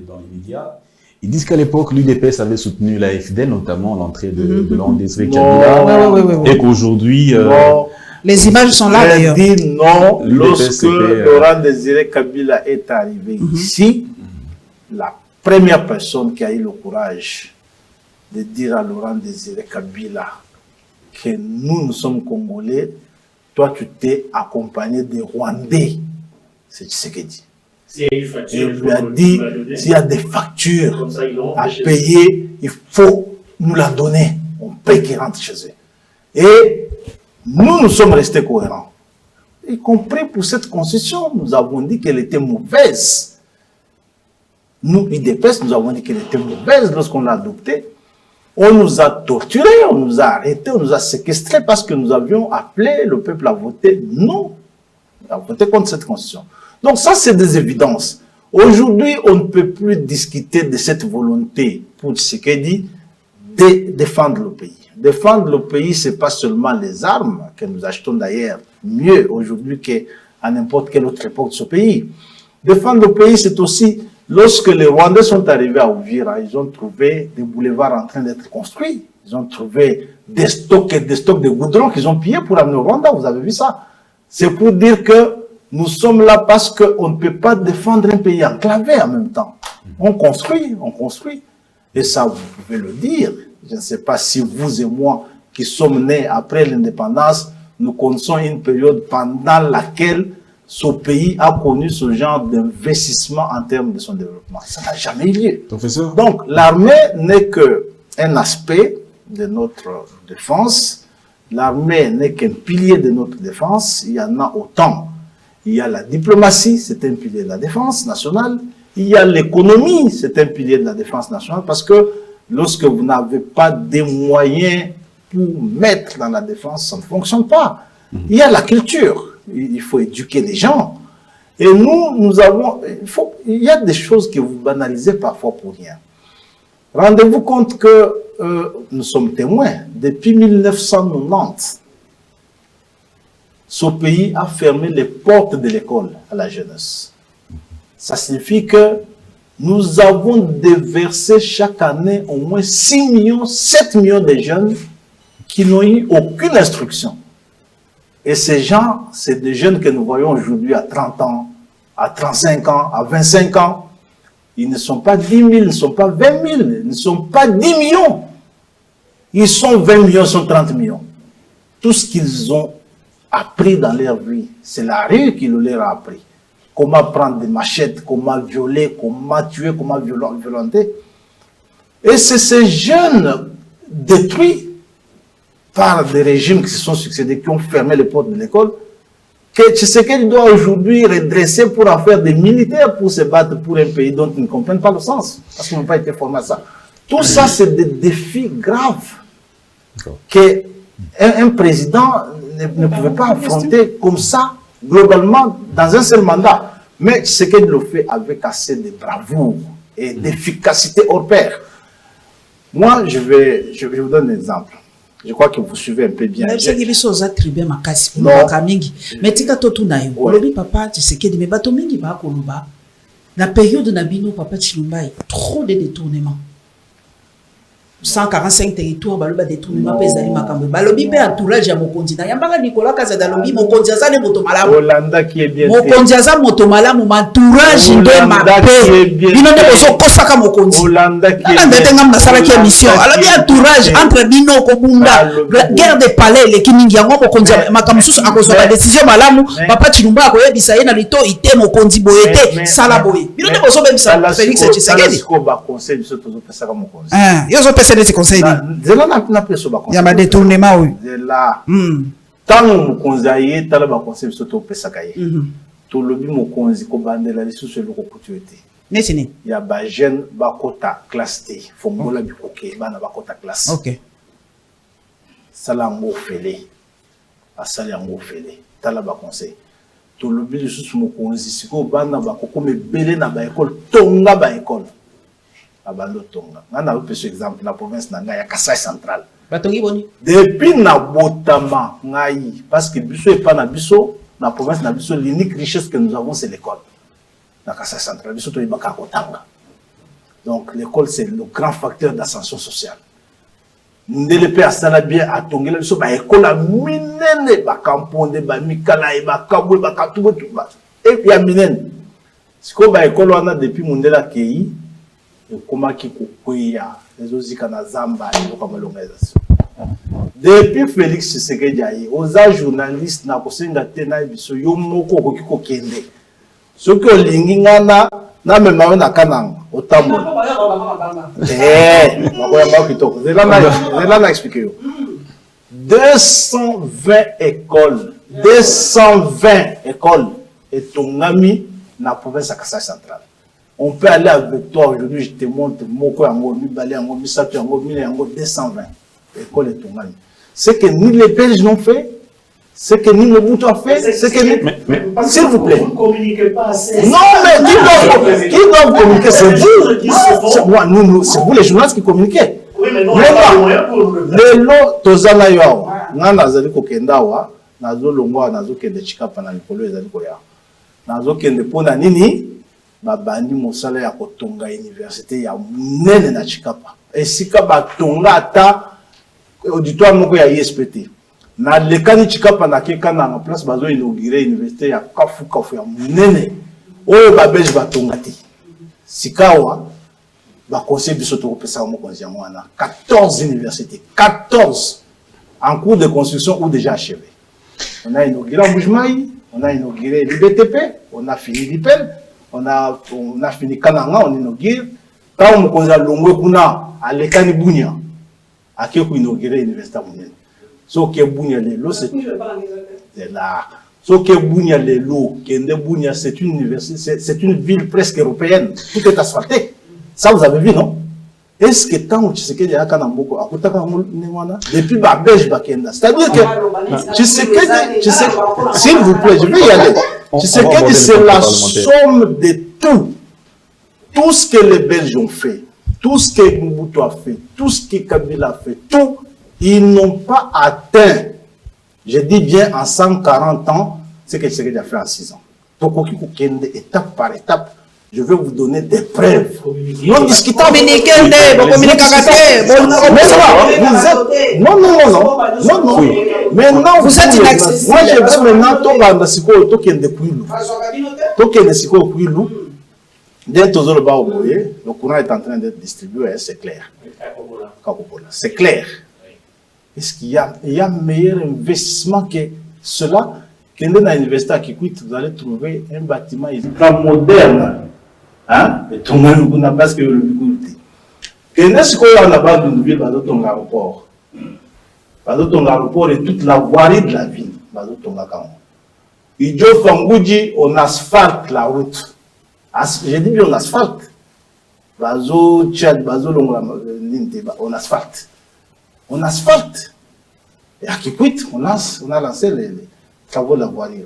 dans les médias, ils disent qu'à l'époque, l'UDPS avait soutenu l'AFD, notamment l'entrée de Laurent Désiré Kabila, et qu'aujourd'hui... les images sont là d'ailleurs. Elle dit non, lorsque Laurent Désiré Kabila est arrivé ici, la première personne qui a eu le courage de dire à Laurent Désiré Kabila que nous sommes Congolais, toi tu t'es accompagné des Rwandais. C'est ce qu'il dit. Il lui a dit, s'il y a des factures à payer, il faut nous la donner. On paye qui rentre chez eux. Et nous sommes restés cohérents. Y compris pour cette constitution, nous avons dit qu'elle était mauvaise. Nous, IDPS, nous avons dit qu'elle était mauvaise lorsqu'on l'a adoptée. On nous a torturés, on nous a arrêtés, on nous a séquestrés parce que nous avions appelé le peuple à voter non, à voter contre cette constitution. Donc ça, c'est des évidences. Aujourd'hui, on ne peut plus discuter de cette volonté pour Tshisekedi de défendre le pays. Défendre le pays, ce n'est pas seulement les armes que nous achetons d'ailleurs mieux aujourd'hui qu'à n'importe quelle autre époque de ce pays. Défendre le pays, c'est aussi, lorsque les Rwandais sont arrivés à Uvira, ils ont trouvé des boulevards en train d'être construits. Ils ont trouvé des stocks de goudron qu'ils ont pillés pour amener au Rwanda. Vous avez vu ça? C'est pour dire que nous sommes là parce qu'on ne peut pas défendre un pays enclavé en même temps. On construit. Et ça, vous pouvez le dire. Je ne sais pas si vous et moi, qui sommes nés après l'indépendance, nous connaissons une période pendant laquelle ce pays a connu ce genre d'investissement en termes de son développement. Ça n'a jamais eu lieu. Professeur. Donc, l'armée n'est qu'un aspect de notre défense. L'armée n'est qu'un pilier de notre défense. Il y en a autant. Il y a la diplomatie, c'est un pilier de la défense nationale. Il y a l'économie, c'est un pilier de la défense nationale, parce que lorsque vous n'avez pas des moyens pour mettre dans la défense, ça ne fonctionne pas. Il y a la culture, il faut éduquer les gens. Et nous avons, il y a des choses que vous banalisez parfois pour rien. Rendez-vous compte que nous sommes témoins, depuis 1990, ce pays a fermé les portes de l'école à la jeunesse. Ça signifie que nous avons déversé chaque année au moins 6 millions, 7 millions de jeunes qui n'ont eu aucune instruction. Et ces gens, c'est des jeunes que nous voyons aujourd'hui à 30 ans, à 35 ans, à 25 ans. Ils ne sont pas 10 000, ils ne sont pas 20 000, ils ne sont pas 10 millions. Ils sont 20 millions, ils sont 30 millions. Tout ce qu'ils ont appris dans leur vie, c'est la rue qui leur a appris. Comment prendre des machettes, comment violer, comment tuer, comment violenter. Et c'est ces jeunes détruits par des régimes qui se sont succédés, qui ont fermé les portes de l'école, que Tshisekedi doit aujourd'hui redresser pour en faire des militaires pour se battre pour un pays dont ils ne comprennent pas le sens, parce qu'ils n'ont pas été formés à ça. Tout ça, c'est des défis graves qu'un président ne pouvait pas affronter comme ça, globalement, dans un seul mandat. Mais Tshisekedi le fait avec assez de bravoure et d'efficacité hors pair. Moi, je vous donne un exemple. Je crois que vous suivez un peu bien. Mais c'est que ça attribue ma casse. Mais tika totu na yo. Olobi papa Tshisekedi mais bato mingi ba koloba. La période na bino papa Tshilumba trop de détournements. 145 territoires baloba détournement pezali makambo. Balobi pe entourage ya mokonzi na yambanga Nicolas Kazada lobi mokonzi azale moto malamu. Hollanda qui est bien. Mokonzi azale moto malamu entourage ndo mape. Bino nde bozo kosaka mokonzi. Hollanda qui est bien. Ndete ngam na sala ki émission. Alobi entourage entre bino ko bunda. Guerre des palais les kiningi yango mokonzi makambo susu akozwa ba décision malamu. Papa Tshilumba akoyebisa ye na lito ite mokonzi boyete sala boye. Bino nde bozo bemisa Félix Tshisekedi. Ko ba conseil biso tozo pesaka mokonzi. Yo zo pesa des conseils. Zela na peso ba conseil. Ya ba détournement oui. Zela. Tango mokonzi aye tala ba conseil biso to pesaka ye. To lobi mokonzi ko bandela lisusu eloko kutuete. Nesini. Ya ba jeune ba kota classe T. Fongola bikoke bana ba kota classe. OK. Sala ngo fele. Asali ngo fele. Tala ba conseil. To lobi lisusu mokonzi siko bana ba kokome belé na ba école tonga ba école. Abando tonga. Nana opesi exemple na province nanga ya Kasai central. Batongi boni. Depuis na botama ngai parce que biso et pas na biso na province na biso l'unique richesse que nous avons c'est l'école. Na Kasai central biso to ibaka kotanga. Donc l'école c'est le grand facteur d'ascension sociale. Ndele pe asala bien atongela biso ba école a minene ba kamponde ba mikala e ba kabwe ba katubo tuba. Et puis a minene. Siko ba école wana depuis mondela kei comment qui kukuya les ozika na zamba et comme l'organisation. Depuis Félix Tshisekedi ayi oza journaliste na kosenga tena biso yo moko koki kokende. Soki olingi ngana na mema na kananga otambo. Makoya ba kitoko. Zela na expliquer yo. 220 écoles et tongami na province à Kasai central. On peut aller avec toi aujourd'hui, je te montre Moko Yango, Mibale Yango, Misato Yango, Mine Yango, 220 écoles et Tongani. Ce que ni les Belges n'ont fait, ce que ni Mobutu a fait, ce que ni... S'il vous plaît. Vous ne communiquez pas assez. Non, mais qui doivent communiquer? C'est vous. C'est vous les journalistes qui communiquez. Oui, mais non, on n'a pas de moyens pour le faire. Les lots, Tozana Yao, Nana Zaliko Kendawa, Nazo Longwa, Nazo Kende Chikapa, Nanikolo, Zaliko Ya. Nazo Kende Pona Nini. babandi mosala ya kotonga université ya munene na Chikapa. Esika batonga ata auditoire moko ya ISPT. Na lekani Chikapa na kekana na place bazo inaugurer université ya kafu ya munene. Oyo babelge batonga te. Sikawa ba conseil biso to kopesa mo konzi mwana 14 universités, 14 en cours de construction ou déjà achevées. On a inauguré Mbujimai, on a inauguré l'IBTP, on a fini l'IPEL, on a fini Kananga, on inaugure. Quand on konza longwe kuna alekani Bunia, akeko inauguré l'université monene. So ke Bunia lelo c'est là. So ke Bunia lelo, Kende Bunia c'est une université, c'est une ville presque européenne. Tout est asphalté. Ça vous avez vu, non? Est-ce que tant que tu sais qu'il y a un Mboko, depuis Babège Bakenda, c'est-à-dire que tu sais que, s'il vous plaît, je vais y aller. Tu sais que c'est la somme de tout. Tout ce que les Belges ont fait, tout ce que Mobutu a fait, tout ce que Kabila a fait, tout, ils n'ont pas atteint, je dis bien en 140 ans, ce que Tshisekedi a fait en 6 ans. Donc, étape par étape, je vais vous donner des preuves. Non discutables. Non. Maintenant, vous êtes inaccessible. Moi, je veux maintenant le courant est en train d'être distribué, c'est clair. C'est clair. Est-ce qu'il y a meilleur investissement que cela? Quand on a l'université à Kikwit, vous allez trouver un bâtiment moderne. Hein? Et tout le monde n'a pas ce que le but. Qu'est-ce qu'on a là-bas d'une ville, ton aéroport? Ton aéroport et toute la voirie de la ville. Ton aéroport. Idjo Fangoudi, on asphalte la route. J'ai dit bien on asphalte. Bazo, Tchad, Bazo, on asphalte. On asphalte. Et à Kikwit, on a lancé les travaux de la voirie.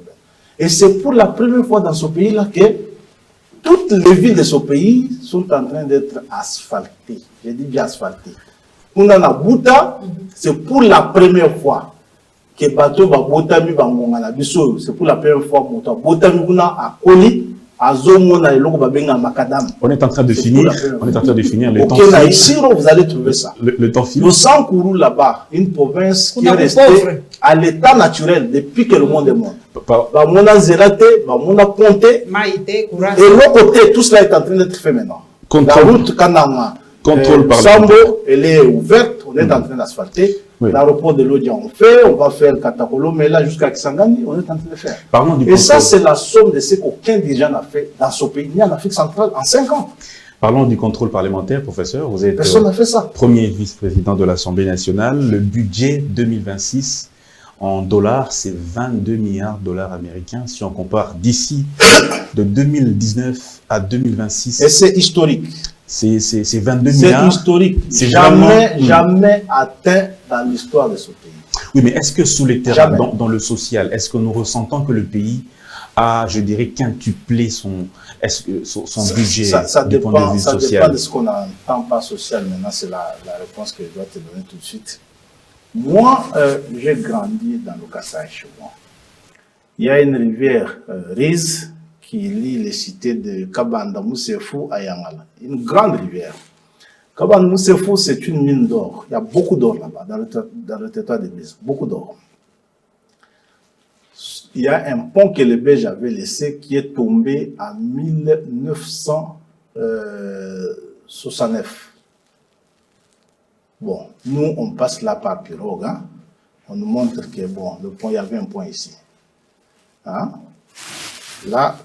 Et c'est pour la première fois dans ce pays-là que toutes les villes de ce pays sont en train d'être asphaltées. J'ai dit bien asphaltées. On a Bouta, c'est pour la première fois que bateau va Botami Bangongana Biso. C'est pour la première fois que Botami a Koli, à Zomona et Lokobabenga Makadam. On est en train de finir. On est en train de finir le temps. Ici, vous allez trouver ça. Le temps fini. Le Sankourou là-bas, une province qui est restée à l'état naturel depuis que le monde est monde. Bamona Zerate, Bamona Ponté, et l'autre côté, tout cela est en train d'être fait maintenant. La route Kananga, Sambo, elle est ouverte, on est en train d'asphalter. Oui. L'aéroport de Lodja, on fait, on va faire Katakolo, mais là jusqu'à Kisangani, on est en train de faire. Et ça, c'est la somme de ce qu'aucun dirigeant n'a fait dans ce pays, ni en Afrique centrale, en 5 ans. Parlons du contrôle parlementaire, professeur. Vous êtes personne n'a fait ça. Premier vice-président de l'Assemblée nationale. Le budget 2026 en dollars, c'est 22 milliards de dollars américains. Si on compare d'ici de 2019 à 2026. Et c'est historique. C'est 22 milliards. C'est historique. C'est jamais atteint dans l'histoire de ce pays. Oui, mais est-ce que sous les termes, dans le social, est-ce que nous ressentons que le pays a, je dirais, quintuplé son budget du point de vue social? Ça dépend de ce qu'on n'entend pas social. Maintenant, c'est la réponse que je dois te donner tout de suite. Moi, j'ai grandi dans le Kassai chez moi. Il y a une rivière, Riz, qui lie les cités de Kabanda, Moussefou à Yangala. Une grande rivière. Kabanda, Moussefou, c'est une mine d'or. Il y a beaucoup d'or là-bas, dans le territoire de Riz. Beaucoup d'or. Il y a un pont que les Belges avaient laissé qui est tombé en 1969. Bon, nous, on passe là par pirogue. Hein? On nous montre que, bon, le pont, il y avait un pont ici. Hein? Là,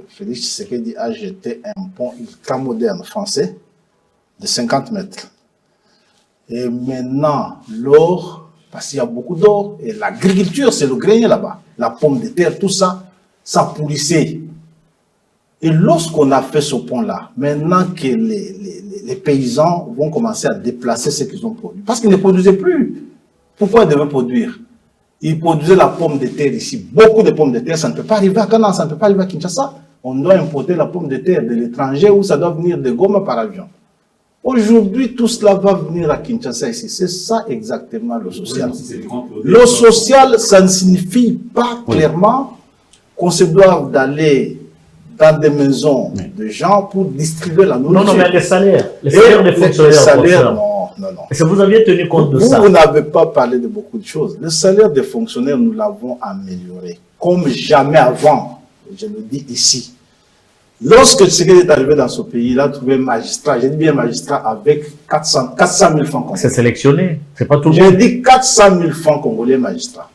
Félix Tshisekedi a jeté un pont ultra moderne français de 50 mètres. Et maintenant, l'or, parce qu'il y a beaucoup d'or, et l'agriculture, c'est le grenier là-bas. La pomme de terre, tout ça, ça pourrissait. Et lorsqu'on a fait ce pont-là, maintenant que les paysans vont commencer à déplacer ce qu'ils ont produit, parce qu'ils ne produisaient plus. Pourquoi ils devaient produire? Ils produisaient la pomme de terre ici, beaucoup de pommes de terre, ça ne peut pas arriver à Ghana, ça ne peut pas arriver à Kinshasa. On doit importer la pomme de terre de l'étranger ou ça doit venir de Goma par avion. Aujourd'hui, tout cela va venir à Kinshasa ici. C'est ça exactement le social. Le social, ça ne signifie pas clairement qu'on se doit d'aller dans des maisons de gens pour distribuer la nourriture. Non, mais les salaires des fonctionnaires. Les salaires, non. Est-ce que vous aviez tenu compte de ça? Vous n'avez pas parlé de beaucoup de choses. Le salaire des fonctionnaires, nous l'avons amélioré comme jamais avant. Je le dis ici. Lorsque Tshisekedi est arrivé dans ce pays, il a trouvé un magistrat, j'ai dit bien magistrat, avec 400 000 francs congolais. C'est sélectionné, c'est pas tout le monde. J'ai dit 400 000 francs congolais magistrats.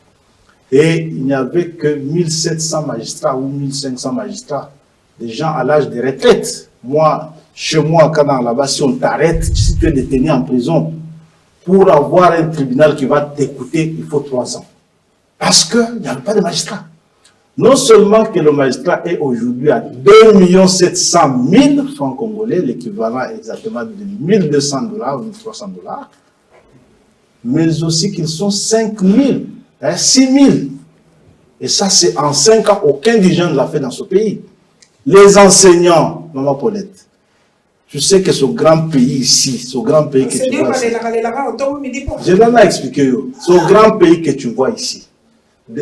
Et il n'y avait que 1700 magistrats ou 1500 magistrats, des gens à l'âge de retraite. Moi, chez moi, quand là-bas, si on t'arrête, si tu es détenu en prison, pour avoir un tribunal qui va t'écouter, il faut 3 ans. Parce qu'il n'y avait pas de magistrat. Non seulement que le magistrat est aujourd'hui à 2 700 000 francs congolais, l'équivalent exactement de 1 200 $, 1 300 $, mais aussi qu'ils sont 5 000, 6 000. Et ça, c'est en 5 ans, aucun dirigeant ne l'a fait dans ce pays. Les enseignants, Maman Paulette, tu sais que ce grand pays ici, ce grand pays que tu vois ici, je l'en ai expliqué, ce grand pays que tu vois ici,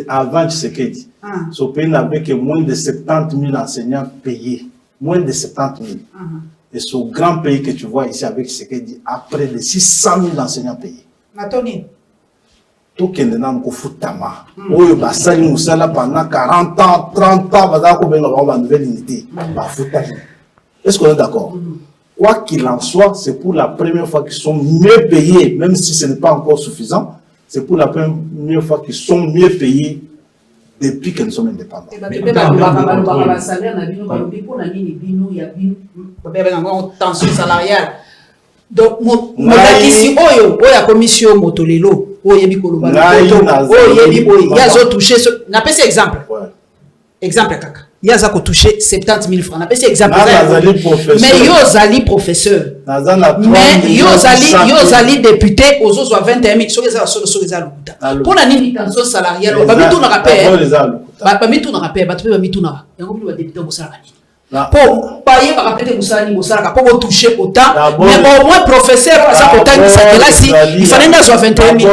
avant Tshisekedi, ce pays n'avait que moins de 70 000 enseignants payés, moins de 70 000. Et ce grand pays que tu vois ici avec Tshisekedi a près de 600 000 enseignants payés. Tout qui est dans le Foutama, où basali musala pendant 40 ans, 30 ans, bazako benga ba nouvelle unité, ba Foutama. Est-ce qu'on est d'accord? Quoi qu'il en soit, c'est pour la première fois qu'ils sont mieux payés, même si ce n'est pas encore suffisant. C'est pour la première fois qu'ils sont mieux payés depuis que nous sommes indépendants. Tension salariale. Donc, ici, la commission Motolelo, touché. N'a pas exemple. Exemple, kaka. Il y a touché 70 000 francs. C'est exemple. Mais Yozali professeur. Mais Yozali député aux autres 21 000. Sur les autres, pour la tension salariale, on va mettre tout dans la paix. On va mettre tout dans la paix. On va mettre tout dans la paix. On va député au salaire. Pour payer, on va répéter au salaire. Pour toucher autant. Mais au moins, professeur, il fallait que soit 21 000.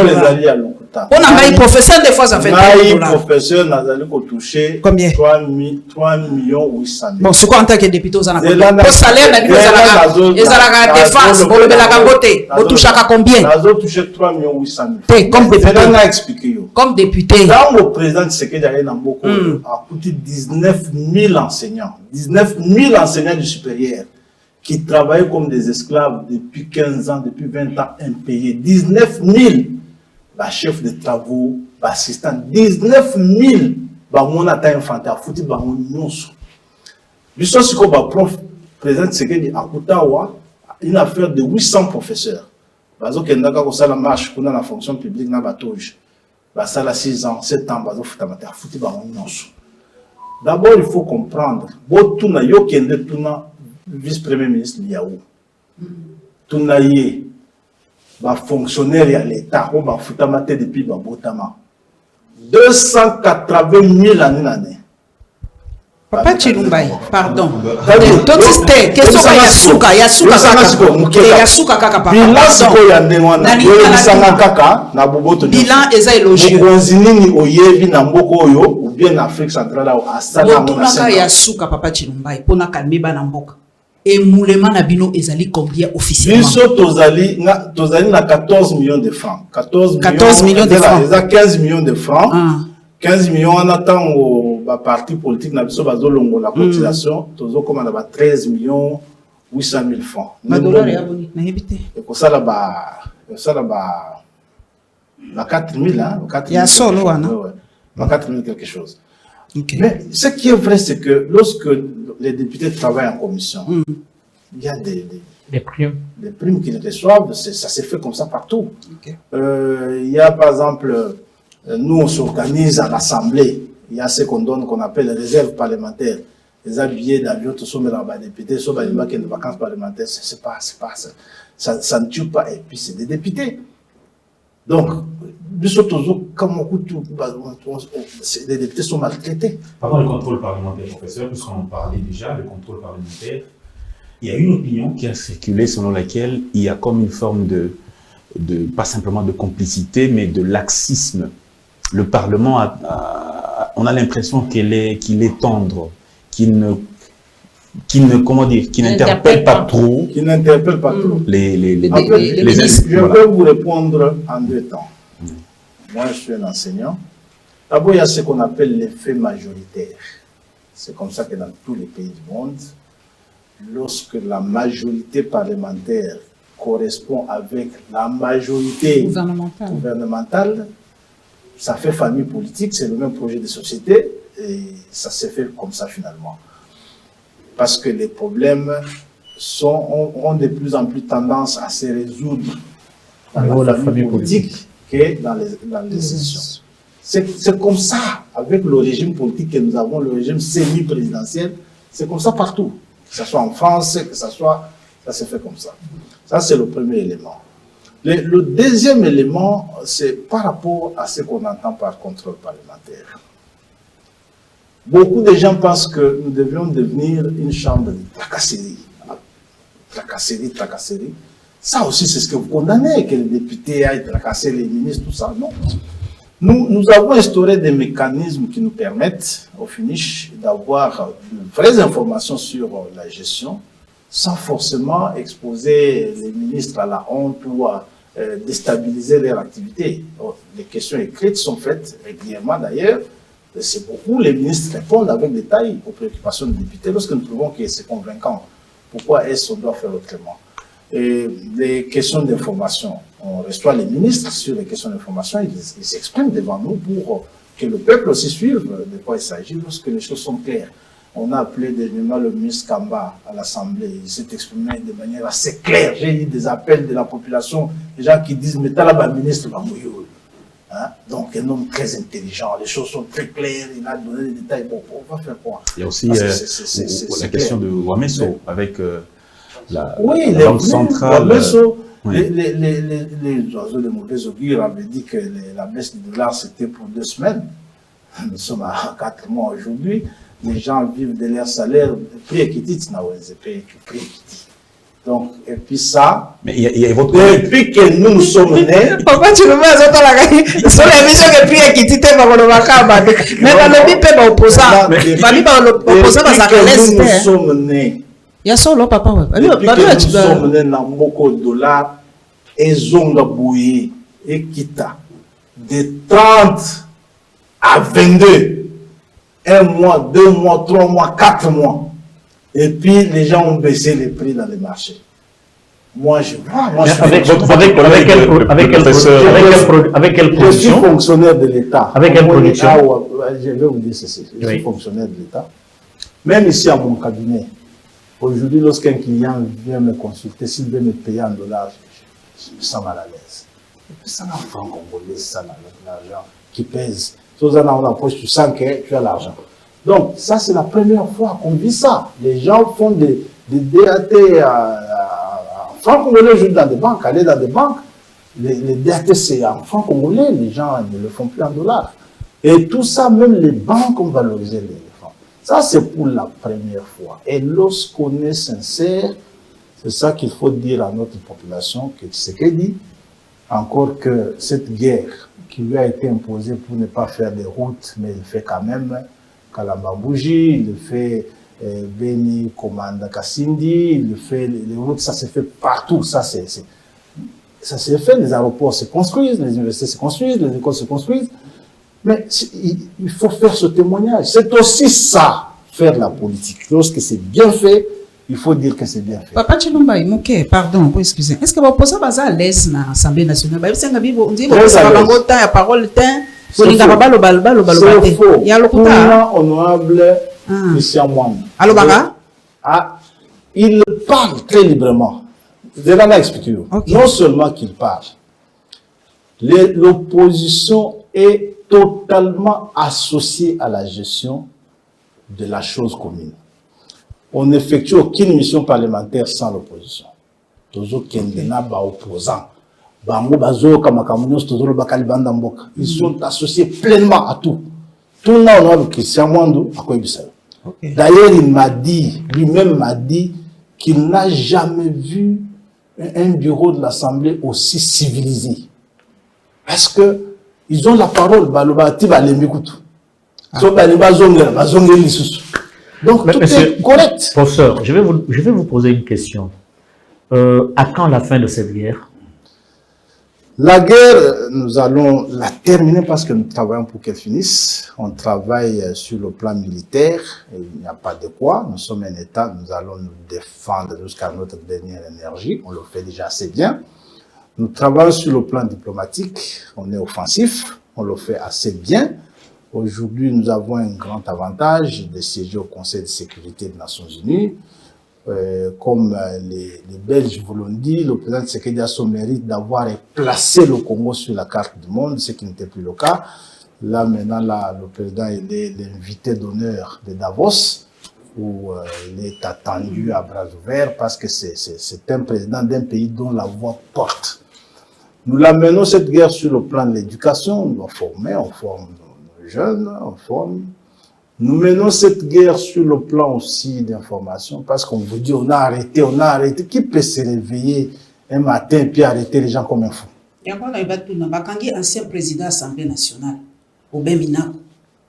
On a un professeur des fois ça fait $. Professeur Nazali ko touché combien? 3 800 000. Bon, c'est quoi en tant que député aux ana? Pour salaire na la défense, pour le belagangote, on touche à combien? Nazo touché 3 800 000. Comme député. On a expliqué. Comme député. Dans le président Tshisekedi a Namboko a coûté 19 000 enseignants, 19 000 enseignants du supérieur qui travaillaient comme des esclaves depuis 15 ans, depuis 20 ans impayés. 19 000. Chef de travaux, assistant, 19 000, on a été infanté à foutre, prof, président Tshisekedi a une affaire de 800 professeurs. Parce que nous avons marche pour la fonction publique, nous avons 6 ans, 7 ans, d'abord, il faut comprendre, vice-premier ministre Liaou, fonctionnaire à l'État, on va foutre depuis Babotama. 280 000 années. Papa Chilumbai, pardon. Qu'est-ce que Yasuka kaka bilan eza élogieux. Ou bien Afrique centrale Yasuka Papa Chilumbai pour na calmer bana mboka. Et moulema na bino ezali combien officiellement? Biso tozali na 14 millions de francs. 14 millions de francs. Ils ont 15 millions de francs. 15 millions en attend au parti politique na biso bazolongo la cotisation. Tozo comme na 13 millions 800 000 francs. Ma dollar ya boni na hebité. Et pour ça là ba 4 000 hein, 4 000. Ya solo wana. Ouais. 4 000 quelque chose. Okay. Mais ce qui est vrai, c'est que lorsque les députés travaillent en commission, il y a des primes qu'ils reçoivent, ça s'est fait comme ça partout. Okay. Il y a par exemple, nous on s'organise à l'Assemblée, il y a ce qu'on donne, qu'on appelle les réserves parlementaires, les billets d'avion, tout ça, mais les députés, sauf les vacances parlementaires, ça ne tue pas, et puis c'est des députés. Donc, les députés sont maltraités. Pendant le contrôle parlementaire, professeur, puisqu'on en parlait déjà, le contrôle parlementaire, il y a une opinion qui a circulé selon laquelle il y a comme une forme de pas simplement de complicité, mais de laxisme. Le Parlement, on a l'impression qu'il est tendre, qu'il qui ne, comment dire, qui n'interpelle pas trop. Qui n'interpelle pas trop. Les En fait, ministres. je vais vous répondre en 2 temps. Moi, je suis un enseignant. D'abord, il y a ce qu'on appelle l'effet majoritaire. C'est comme ça que dans tous les pays du monde, lorsque la majorité parlementaire correspond avec la majorité gouvernementale, ça fait famille politique, c'est le même projet de société, et ça s'est fait comme ça finalement. Parce que les problèmes ont de plus en plus tendance à se résoudre dans la famille politique que dans les institutions. C'est comme ça, avec le régime politique que nous avons, le régime semi-présidentiel, c'est comme ça partout. Que ce soit en France, que ce soit... Ça se fait comme ça. Ça, c'est le premier élément. Le deuxième élément, c'est par rapport à ce qu'on entend par contrôle parlementaire. Beaucoup de gens pensent que nous devions devenir une chambre de tracasserie. Tracasserie. Ça aussi, c'est ce que vous condamnez, que les députés aillent tracasser les ministres, tout ça. Non. Nous avons instauré des mécanismes qui nous permettent, au finish, d'avoir de vraies informations sur la gestion, sans forcément exposer les ministres à la honte ou à déstabiliser leur activité. Les questions écrites sont faites régulièrement d'ailleurs. C'est beaucoup, les ministres répondent avec détail aux préoccupations des députés lorsque nous trouvons que c'est convaincant. Pourquoi est-ce qu'on doit faire autrement? Et les questions d'information, on reçoit les ministres sur les questions d'information, ils s'expriment devant nous pour que le peuple aussi suive de quoi il s'agit lorsque les choses sont claires. On a appelé dernièrement le ministre Kamba à l'Assemblée, il s'est exprimé de manière assez claire. J'ai eu des appels de la population, des gens qui disent « mais t'as là-bas, ministre Bamouyoul ». Donc un homme très intelligent, les choses sont très claires, il a donné des détails. Bon, on va faire quoi? Il y a aussi la question de Wameso avec la banque centrale. Les oiseaux de mauvais augure avaient dit que la baisse du dollar c'était pour 2 semaines. Nous sommes à 4 mois aujourd'hui. Les gens vivent de leur salaire. Donc, et puis ça. Mais il y a votre. Depuis que nous sommes nés. Pourquoi tu le mets à ça la gagne? Sur l'émission que puis qui t'était pas le macabre. Mais dans le bip pas opposant. Famille pas l'opposant dans sa calèche. Nous sommes nés. Il y a ça là papa. Depuis que nous sommes nés dans beaucoup de dollars et zonga bouillé et kita de 30 à 22. 1 mois, 2 mois, 3 mois, 4 mois. Et puis, les gens ont baissé les prix dans les marchés. Moi, je vois. Avec quelle production? Je suis fonctionnaire de l'État. Avec quelle production? Je vais vous dire ceci. Je suis fonctionnaire de l'État. Même ici, à mon cabinet, aujourd'hui, lorsqu'un client vient me consulter, s'il veut me payer en dollars, je me sens mal à l'aise. Ça n'a pas congolais, ça n'a l'argent qui pèse. Dans la poche, tu sens que tu as l'argent. Donc, ça, c'est la première fois qu'on vit ça. Les gens font des DAT en francs congolais, juste dans des banques, aller dans des banques. Les DAT, c'est en francs congolais, les gens ne le font plus en dollars. Et tout ça, même les banques ont valorisé les francs. Ça, c'est pour la première fois. Et lorsqu'on est sincère, c'est ça qu'il faut dire à notre population, que ce qu'elle dit, encore que cette guerre qui lui a été imposée pour ne pas faire des routes, mais il fait quand même Kalambambouji, il fait Beni, Komanda, Kassindi, il fait les routes, ça se fait partout, ça s'est fait, les aéroports se construisent, les universités se construisent, les écoles se construisent, mais il faut faire ce témoignage. C'est aussi ça, faire la politique. Lorsque c'est bien fait, il faut dire que c'est bien fait. Papa Chilumba, pardon, excusez. Est-ce que vous posez pas à l'aise dans l'Assemblée nationale? On dit que vous avez la parole, c'est faux. Il y a le honorable Christian Mwanda. Allô, Baga? Il parle très librement. Je vais l'expliquer. Non seulement qu'il parle, l'opposition est totalement associée à la gestion de la chose commune. On n'effectue aucune mission parlementaire sans l'opposition. Toujours qu'il y a des opposants. Ils sont associés pleinement à tout. Tout le monde a Christian Mwanda à quoi il D'ailleurs, il m'a dit, lui-même m'a dit, qu'il n'a jamais vu un bureau de l'Assemblée aussi civilisé. Parce que ils ont la parole, Donc, Mais tout monsieur, est correct. Professeur, je vais vous poser une question. À quand la fin de cette guerre? La guerre, nous allons la terminer parce que nous travaillons pour qu'elle finisse. On travaille sur le plan militaire, et il n'y a pas de quoi. Nous sommes un État, nous allons nous défendre jusqu'à notre dernière énergie. On le fait déjà assez bien. Nous travaillons sur le plan diplomatique, on est offensif, on le fait assez bien. Aujourd'hui, nous avons un grand avantage de siéger au Conseil de sécurité des Nations Unies. Comme les Belges vous l'ont dit, le président Tshisekedi a son mérite d'avoir placé le Congo sur la carte du monde, ce qui n'était plus le cas. Là, maintenant, le président il est l'invité d'honneur de Davos, où il est attendu à bras ouverts parce que c'est un président d'un pays dont la voix porte. Nous l'amenons cette guerre sur le plan de l'éducation, on doit former, on forme nos jeunes, on forme. Nous menons cette guerre sur le plan aussi d'information parce qu'on vous dit on a arrêté. Qui peut se réveiller un matin et puis arrêter les gens comme un fou? Il y a un ancien président de l'Assemblée nationale, Obem Minako.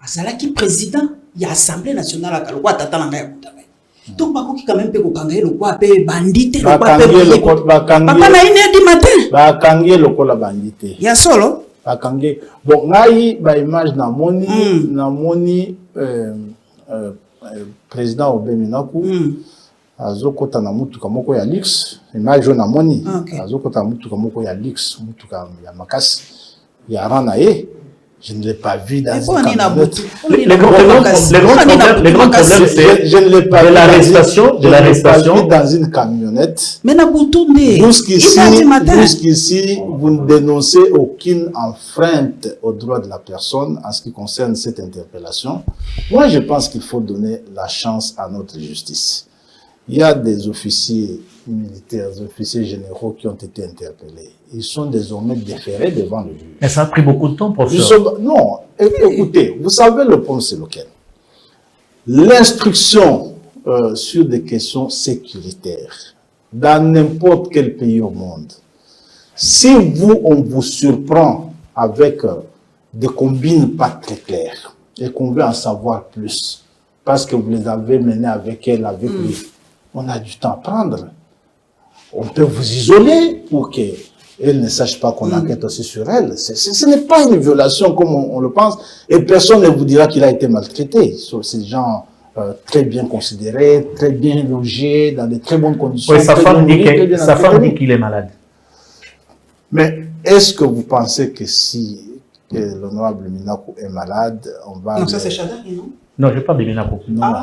Azalaki président, il y a l'Assemblée nationale à Kalwa Tatalanga. Donc, il quand même peut kangaye le quoi, bandité, le quoi, papa na une heure du matin. Bakangie le quoi la bandité. Il y a solo. Bakangie. Bon, ngai ba image na moni président Obem Minako. Azokota na mutuka moko ya Lux, image na moni. Azokota mutuka moko ya Lux, mutuka ya makasi. Ya rana je ne l'ai pas vu dans une camionnette. Les grands problèmes, c'est je ne l'ai pas vu de l'arrestation dans une camionnette. Mais jusqu'ici, vous ne dénoncez aucune enfreinte aux droits de la personne en ce qui concerne cette interpellation. Moi, je pense qu'il faut donner la chance à notre justice. Il y a des officiers militaires, des officiers généraux qui ont été interpellés. Ils sont désormais déférés devant le juge. Mais ça a pris beaucoup de temps, professeur. Non, écoutez, vous savez le point c'est lequel? L'instruction sur des questions sécuritaires dans n'importe quel pays au monde, si on vous surprend avec des combines pas très claires et qu'on veut en savoir plus, parce que vous les avez menés avec elle, avec lui, on a du temps à prendre. On peut vous isoler pour qu'elle ne sache pas qu'on enquête aussi sur elle. Ce n'est pas une violation comme on le pense. Et personne ne vous dira qu'il a été maltraité. C'est des gens très bien considérés, très bien logés, dans de très bonnes conditions. Oui, sa femme dit qu'il est malade. Mais est-ce que vous pensez que si l'honorable Minako est malade, on va... Non, ça c'est Chadari, non? Non, je parle de Minako. Non,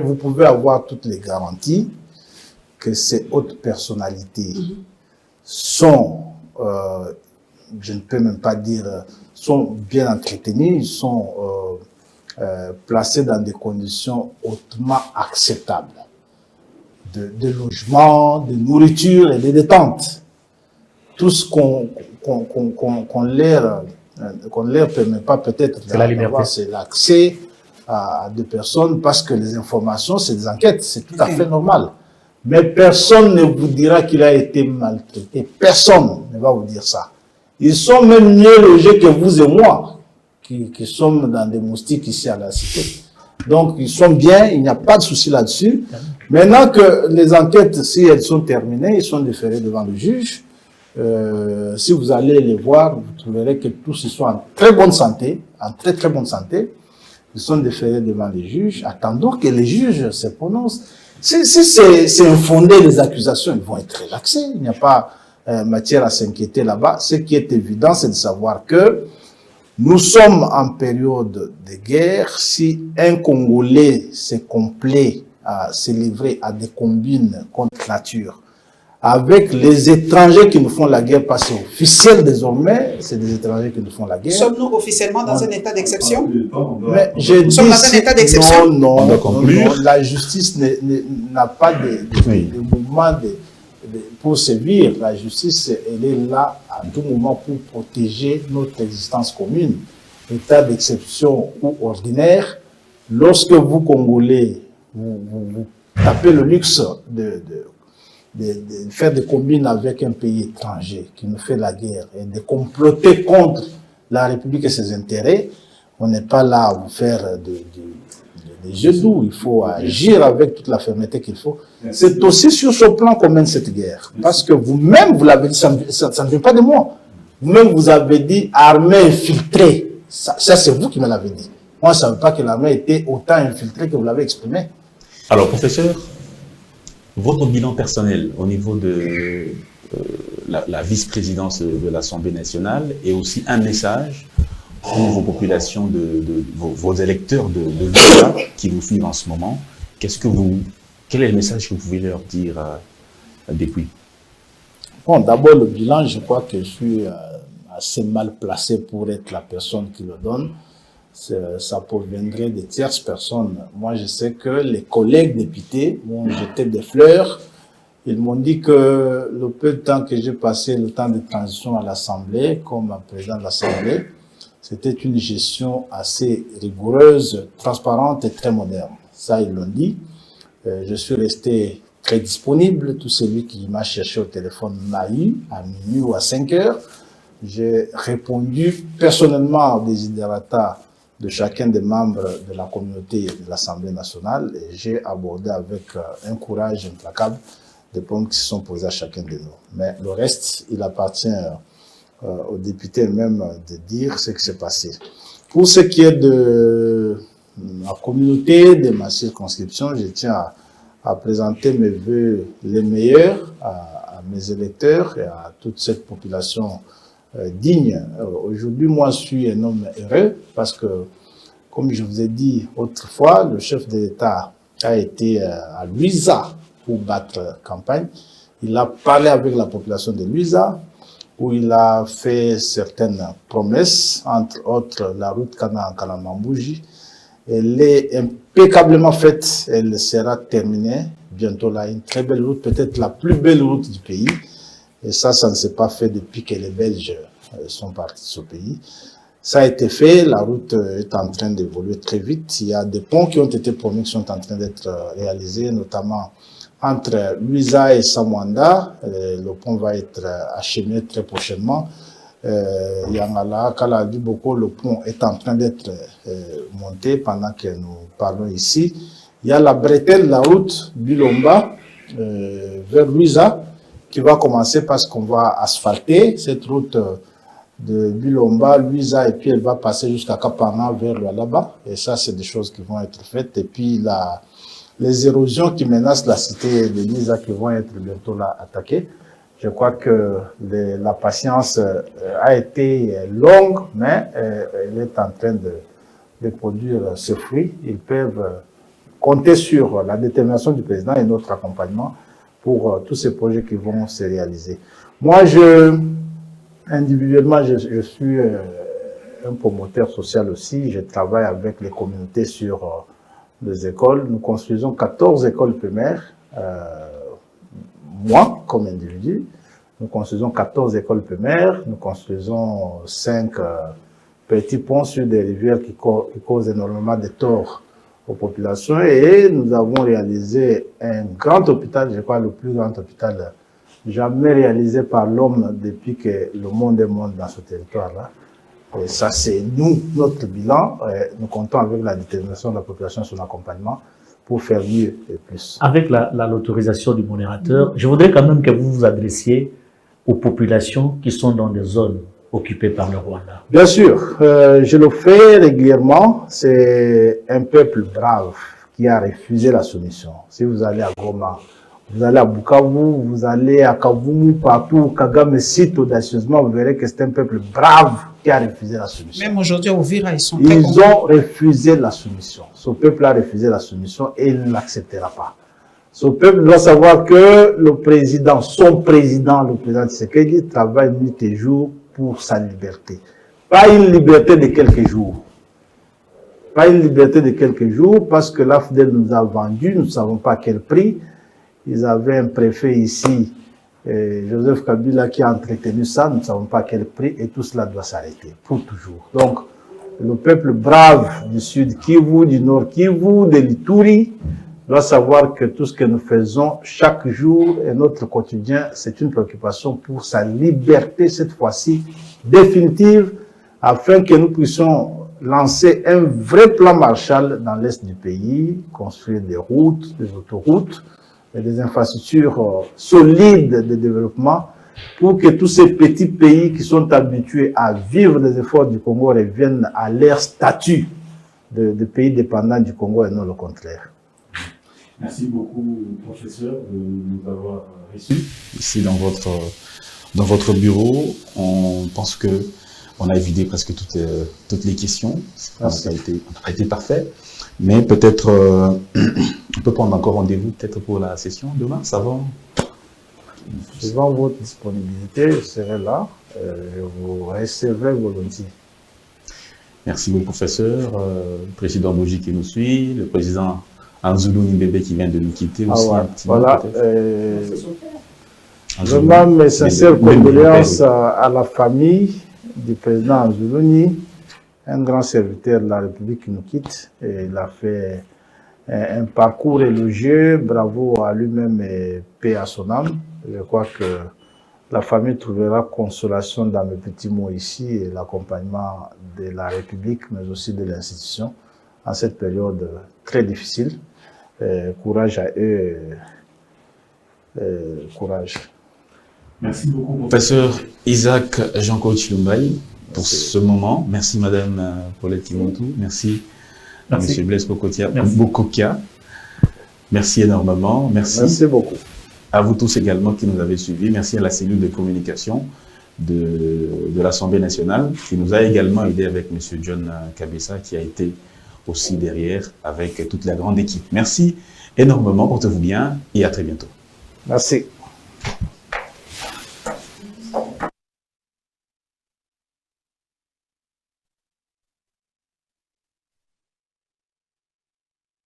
vous pouvez avoir toutes les garanties que ces hautes personnalités sont, je ne peux même pas dire, sont bien entretenues, sont placées dans des conditions hautement acceptables de logement, de nourriture et de détente. Tout ce qu'on leur permet pas peut-être d'avoir, c'est l'accès à des personnes parce que les informations, c'est des enquêtes, c'est tout à fait normal. Mais personne ne vous dira qu'il a été maltraité. Personne ne va vous dire ça. Ils sont même mieux logés que vous et moi, qui sommes dans des moustiques ici à la cité. Donc, ils sont bien, il n'y a pas de souci là-dessus. Maintenant que les enquêtes, si elles sont terminées, ils sont déférés devant le juge. Si vous allez les voir, vous trouverez que tous ils sont en très bonne santé, en très très bonne santé. Ils sont déférés devant les juges. Attendons que les juges se prononcent. Si c'est infondé les accusations, ils vont être relaxés. Il n'y a pas matière à s'inquiéter là-bas. Ce qui est évident, c'est de savoir que nous sommes en période de guerre. Si un Congolais se complaît à se livrer à des combines contre nature, avec les étrangers qui nous font la guerre, parce que officiel désormais, c'est des étrangers qui nous font la guerre. Sommes-nous officiellement dans un état d'exception? Mais nous sommes dans un état d'exception? Non, la justice n'a pas de mouvement pour sévir. La justice, elle est là à tout moment pour protéger notre existence commune. État d'exception ou ordinaire, lorsque vous, Congolais, vous tapez le luxe de faire des combines avec un pays étranger qui nous fait la guerre et de comploter contre la République et ses intérêts, on n'est pas là à vous faire les yeux doux, il faut agir avec toute la fermeté qu'il faut. C'est aussi sur ce plan qu'on mène cette guerre. Parce que vous-même, vous l'avez dit, ça ne vient pas de moi. Vous-même, vous avez dit armée infiltrée. Ça c'est vous qui me l'avez dit. Moi, je ne savais pas que l'armée était autant infiltrée que vous l'avez exprimé. Alors, professeur, votre bilan personnel au niveau de la vice-présidence de l'Assemblée nationale et aussi un message pour vos populations, vos électeurs de l'État qui vous suivent en ce moment. Quel est le message que vous pouvez leur dire depuis? Bon, d'abord, le bilan, je crois que je suis assez mal placé pour être la personne qui le donne. Ça proviendrait de tierces personnes. Moi, je sais que les collègues députés m'ont jeté des fleurs. Ils m'ont dit que le peu de temps que j'ai passé, le temps de transition à l'Assemblée, comme président de l'Assemblée, c'était une gestion assez rigoureuse, transparente et très moderne. Ça, ils l'ont dit. Je suis resté très disponible. Tout celui qui m'a cherché au téléphone m'a eu à minuit ou à 5 heures. J'ai répondu personnellement aux desiderata de chacun des membres de la communauté de l'Assemblée nationale et j'ai abordé avec un courage implacable des problèmes qui se sont posés à chacun de nous. Mais le reste, il appartient aux députés eux-mêmes de dire ce qui s'est passé. Pour ce qui est de la communauté, de ma circonscription, je tiens à présenter mes vœux les meilleurs à mes électeurs et à toute cette population digne. Aujourd'hui, moi, je suis un homme heureux parce que, comme je vous ai dit autrefois, le chef de l'État a été à Luisa pour battre campagne. Il a parlé avec la population de Luisa, où il a fait certaines promesses, entre autres la route Kana-Kalamambouji. Elle est impeccablement faite, elle sera terminée bientôt là, une très belle route, peut-être la plus belle route du pays. Et ça ne s'est pas fait depuis que les Belges sont partis de ce pays. Ça a été fait, la route est en train d'évoluer très vite. Il y a des ponts qui ont été promis qui sont en train d'être réalisés, notamment entre Luisa et Samouanda. Le pont va être acheminé très prochainement. Yangala, Kaladiboko, le pont est en train d'être monté pendant que nous parlons ici. Il y a la bretelle, la route Bilomba vers Luisa qui va commencer parce qu'on va asphalter cette route de Bilomba, Luisa, et puis elle va passer jusqu'à Kapana vers là-bas. Et ça, c'est des choses qui vont être faites. Et puis les érosions qui menacent la cité de Luisa qui vont être bientôt là attaquées. Je crois que la patience a été longue, mais elle est en train de produire ses fruits. Ils peuvent compter sur la détermination du président et notre accompagnement pour tous ces projets qui vont se réaliser. Moi, individuellement, je suis un promoteur social aussi. Je travaille avec les communautés sur les écoles. Nous construisons 14 écoles primaires. Moi, comme individu, nous construisons 14 écoles primaires. Nous construisons 5 petits ponts sur des rivières qui causent énormément de torts aux populations. Et nous avons réalisé un grand hôpital, je crois le plus grand hôpital jamais réalisé par l'homme depuis que le monde est monde dans ce territoire-là. Et ça, c'est nous, notre bilan. Nous comptons avec la détermination de la population sur l'accompagnement pour faire mieux et plus. Avec l'autorisation du modérateur, je voudrais quand même que vous vous adressiez aux populations qui sont dans des zones occupées par le Rwanda. Bien sûr, je le fais régulièrement. C'est un peuple brave qui a refusé la soumission. Si vous allez à Goma, vous allez à Bukavu, vous allez à Kavumu, partout, Kagame cite audacieusement, vous verrez que c'est un peuple brave qui a refusé la soumission. Même aujourd'hui, au Vira, ils ont refusé la soumission. Ce peuple a refusé la soumission et il ne l'acceptera pas. Ce peuple doit savoir que le président, son président, le président Tshisekedi, travaille nuit et jour pour sa liberté. Pas une liberté de quelques jours. Pas une liberté de quelques jours parce que l'AFDEL nous a vendu, nous ne savons pas à quel prix. Ils avaient un préfet ici, Joseph Kabila, qui a entretenu ça, nous ne savons pas à quel prix, et tout cela doit s'arrêter, pour toujours. Donc, le peuple brave du Sud Kivu, du Nord Kivu, de l'Ituri, doit savoir que tout ce que nous faisons chaque jour et notre quotidien, c'est une préoccupation pour sa liberté, cette fois-ci, définitive, afin que nous puissions lancer un vrai plan Marshall dans l'est du pays, construire des routes, des autoroutes, et des infrastructures solides de développement pour que tous ces petits pays qui sont habitués à vivre des efforts du Congo reviennent à leur statut de pays dépendants du Congo et non le contraire. Merci beaucoup, professeur, de nous avoir reçus ici dans votre bureau. On pense que on a évidé presque toutes les questions. Ça n'a pas été parfait, mais peut-être on peut prendre encore rendez-vous peut-être pour la session demain. Ça va? Suivant votre disponibilité, je serai là. Je vous recevrai volontiers. Merci beaucoup, professeur. Le président Boji qui nous suit, le président Anzulu Nibebe qui vient de nous quitter aussi. Ouais. Voilà. Anzulu, vraiment mes sincères condoléances à la famille du président Anzulu, un grand serviteur de la République qui nous quitte. Et il a fait un parcours élogieux. Bravo à lui-même et paix à son âme. Je crois que la famille trouvera consolation dans mes petits mots ici et l'accompagnement de la République, mais aussi de l'institution en cette période très difficile. Courage à eux, courage. Merci beaucoup, professeur Isaac Jean-Claude Chilumbaï, pour ce moment. Merci, madame Paulette Kimontou. Merci, monsieur Blaise Bokokia. Merci énormément. Merci beaucoup. À vous tous également qui nous avez suivis. Merci à la cellule de communication de l'Assemblée nationale qui nous a également aidé avec M. John Kabessa qui a été aussi derrière avec toute la grande équipe. Merci énormément, portez-vous bien et à très bientôt. Merci.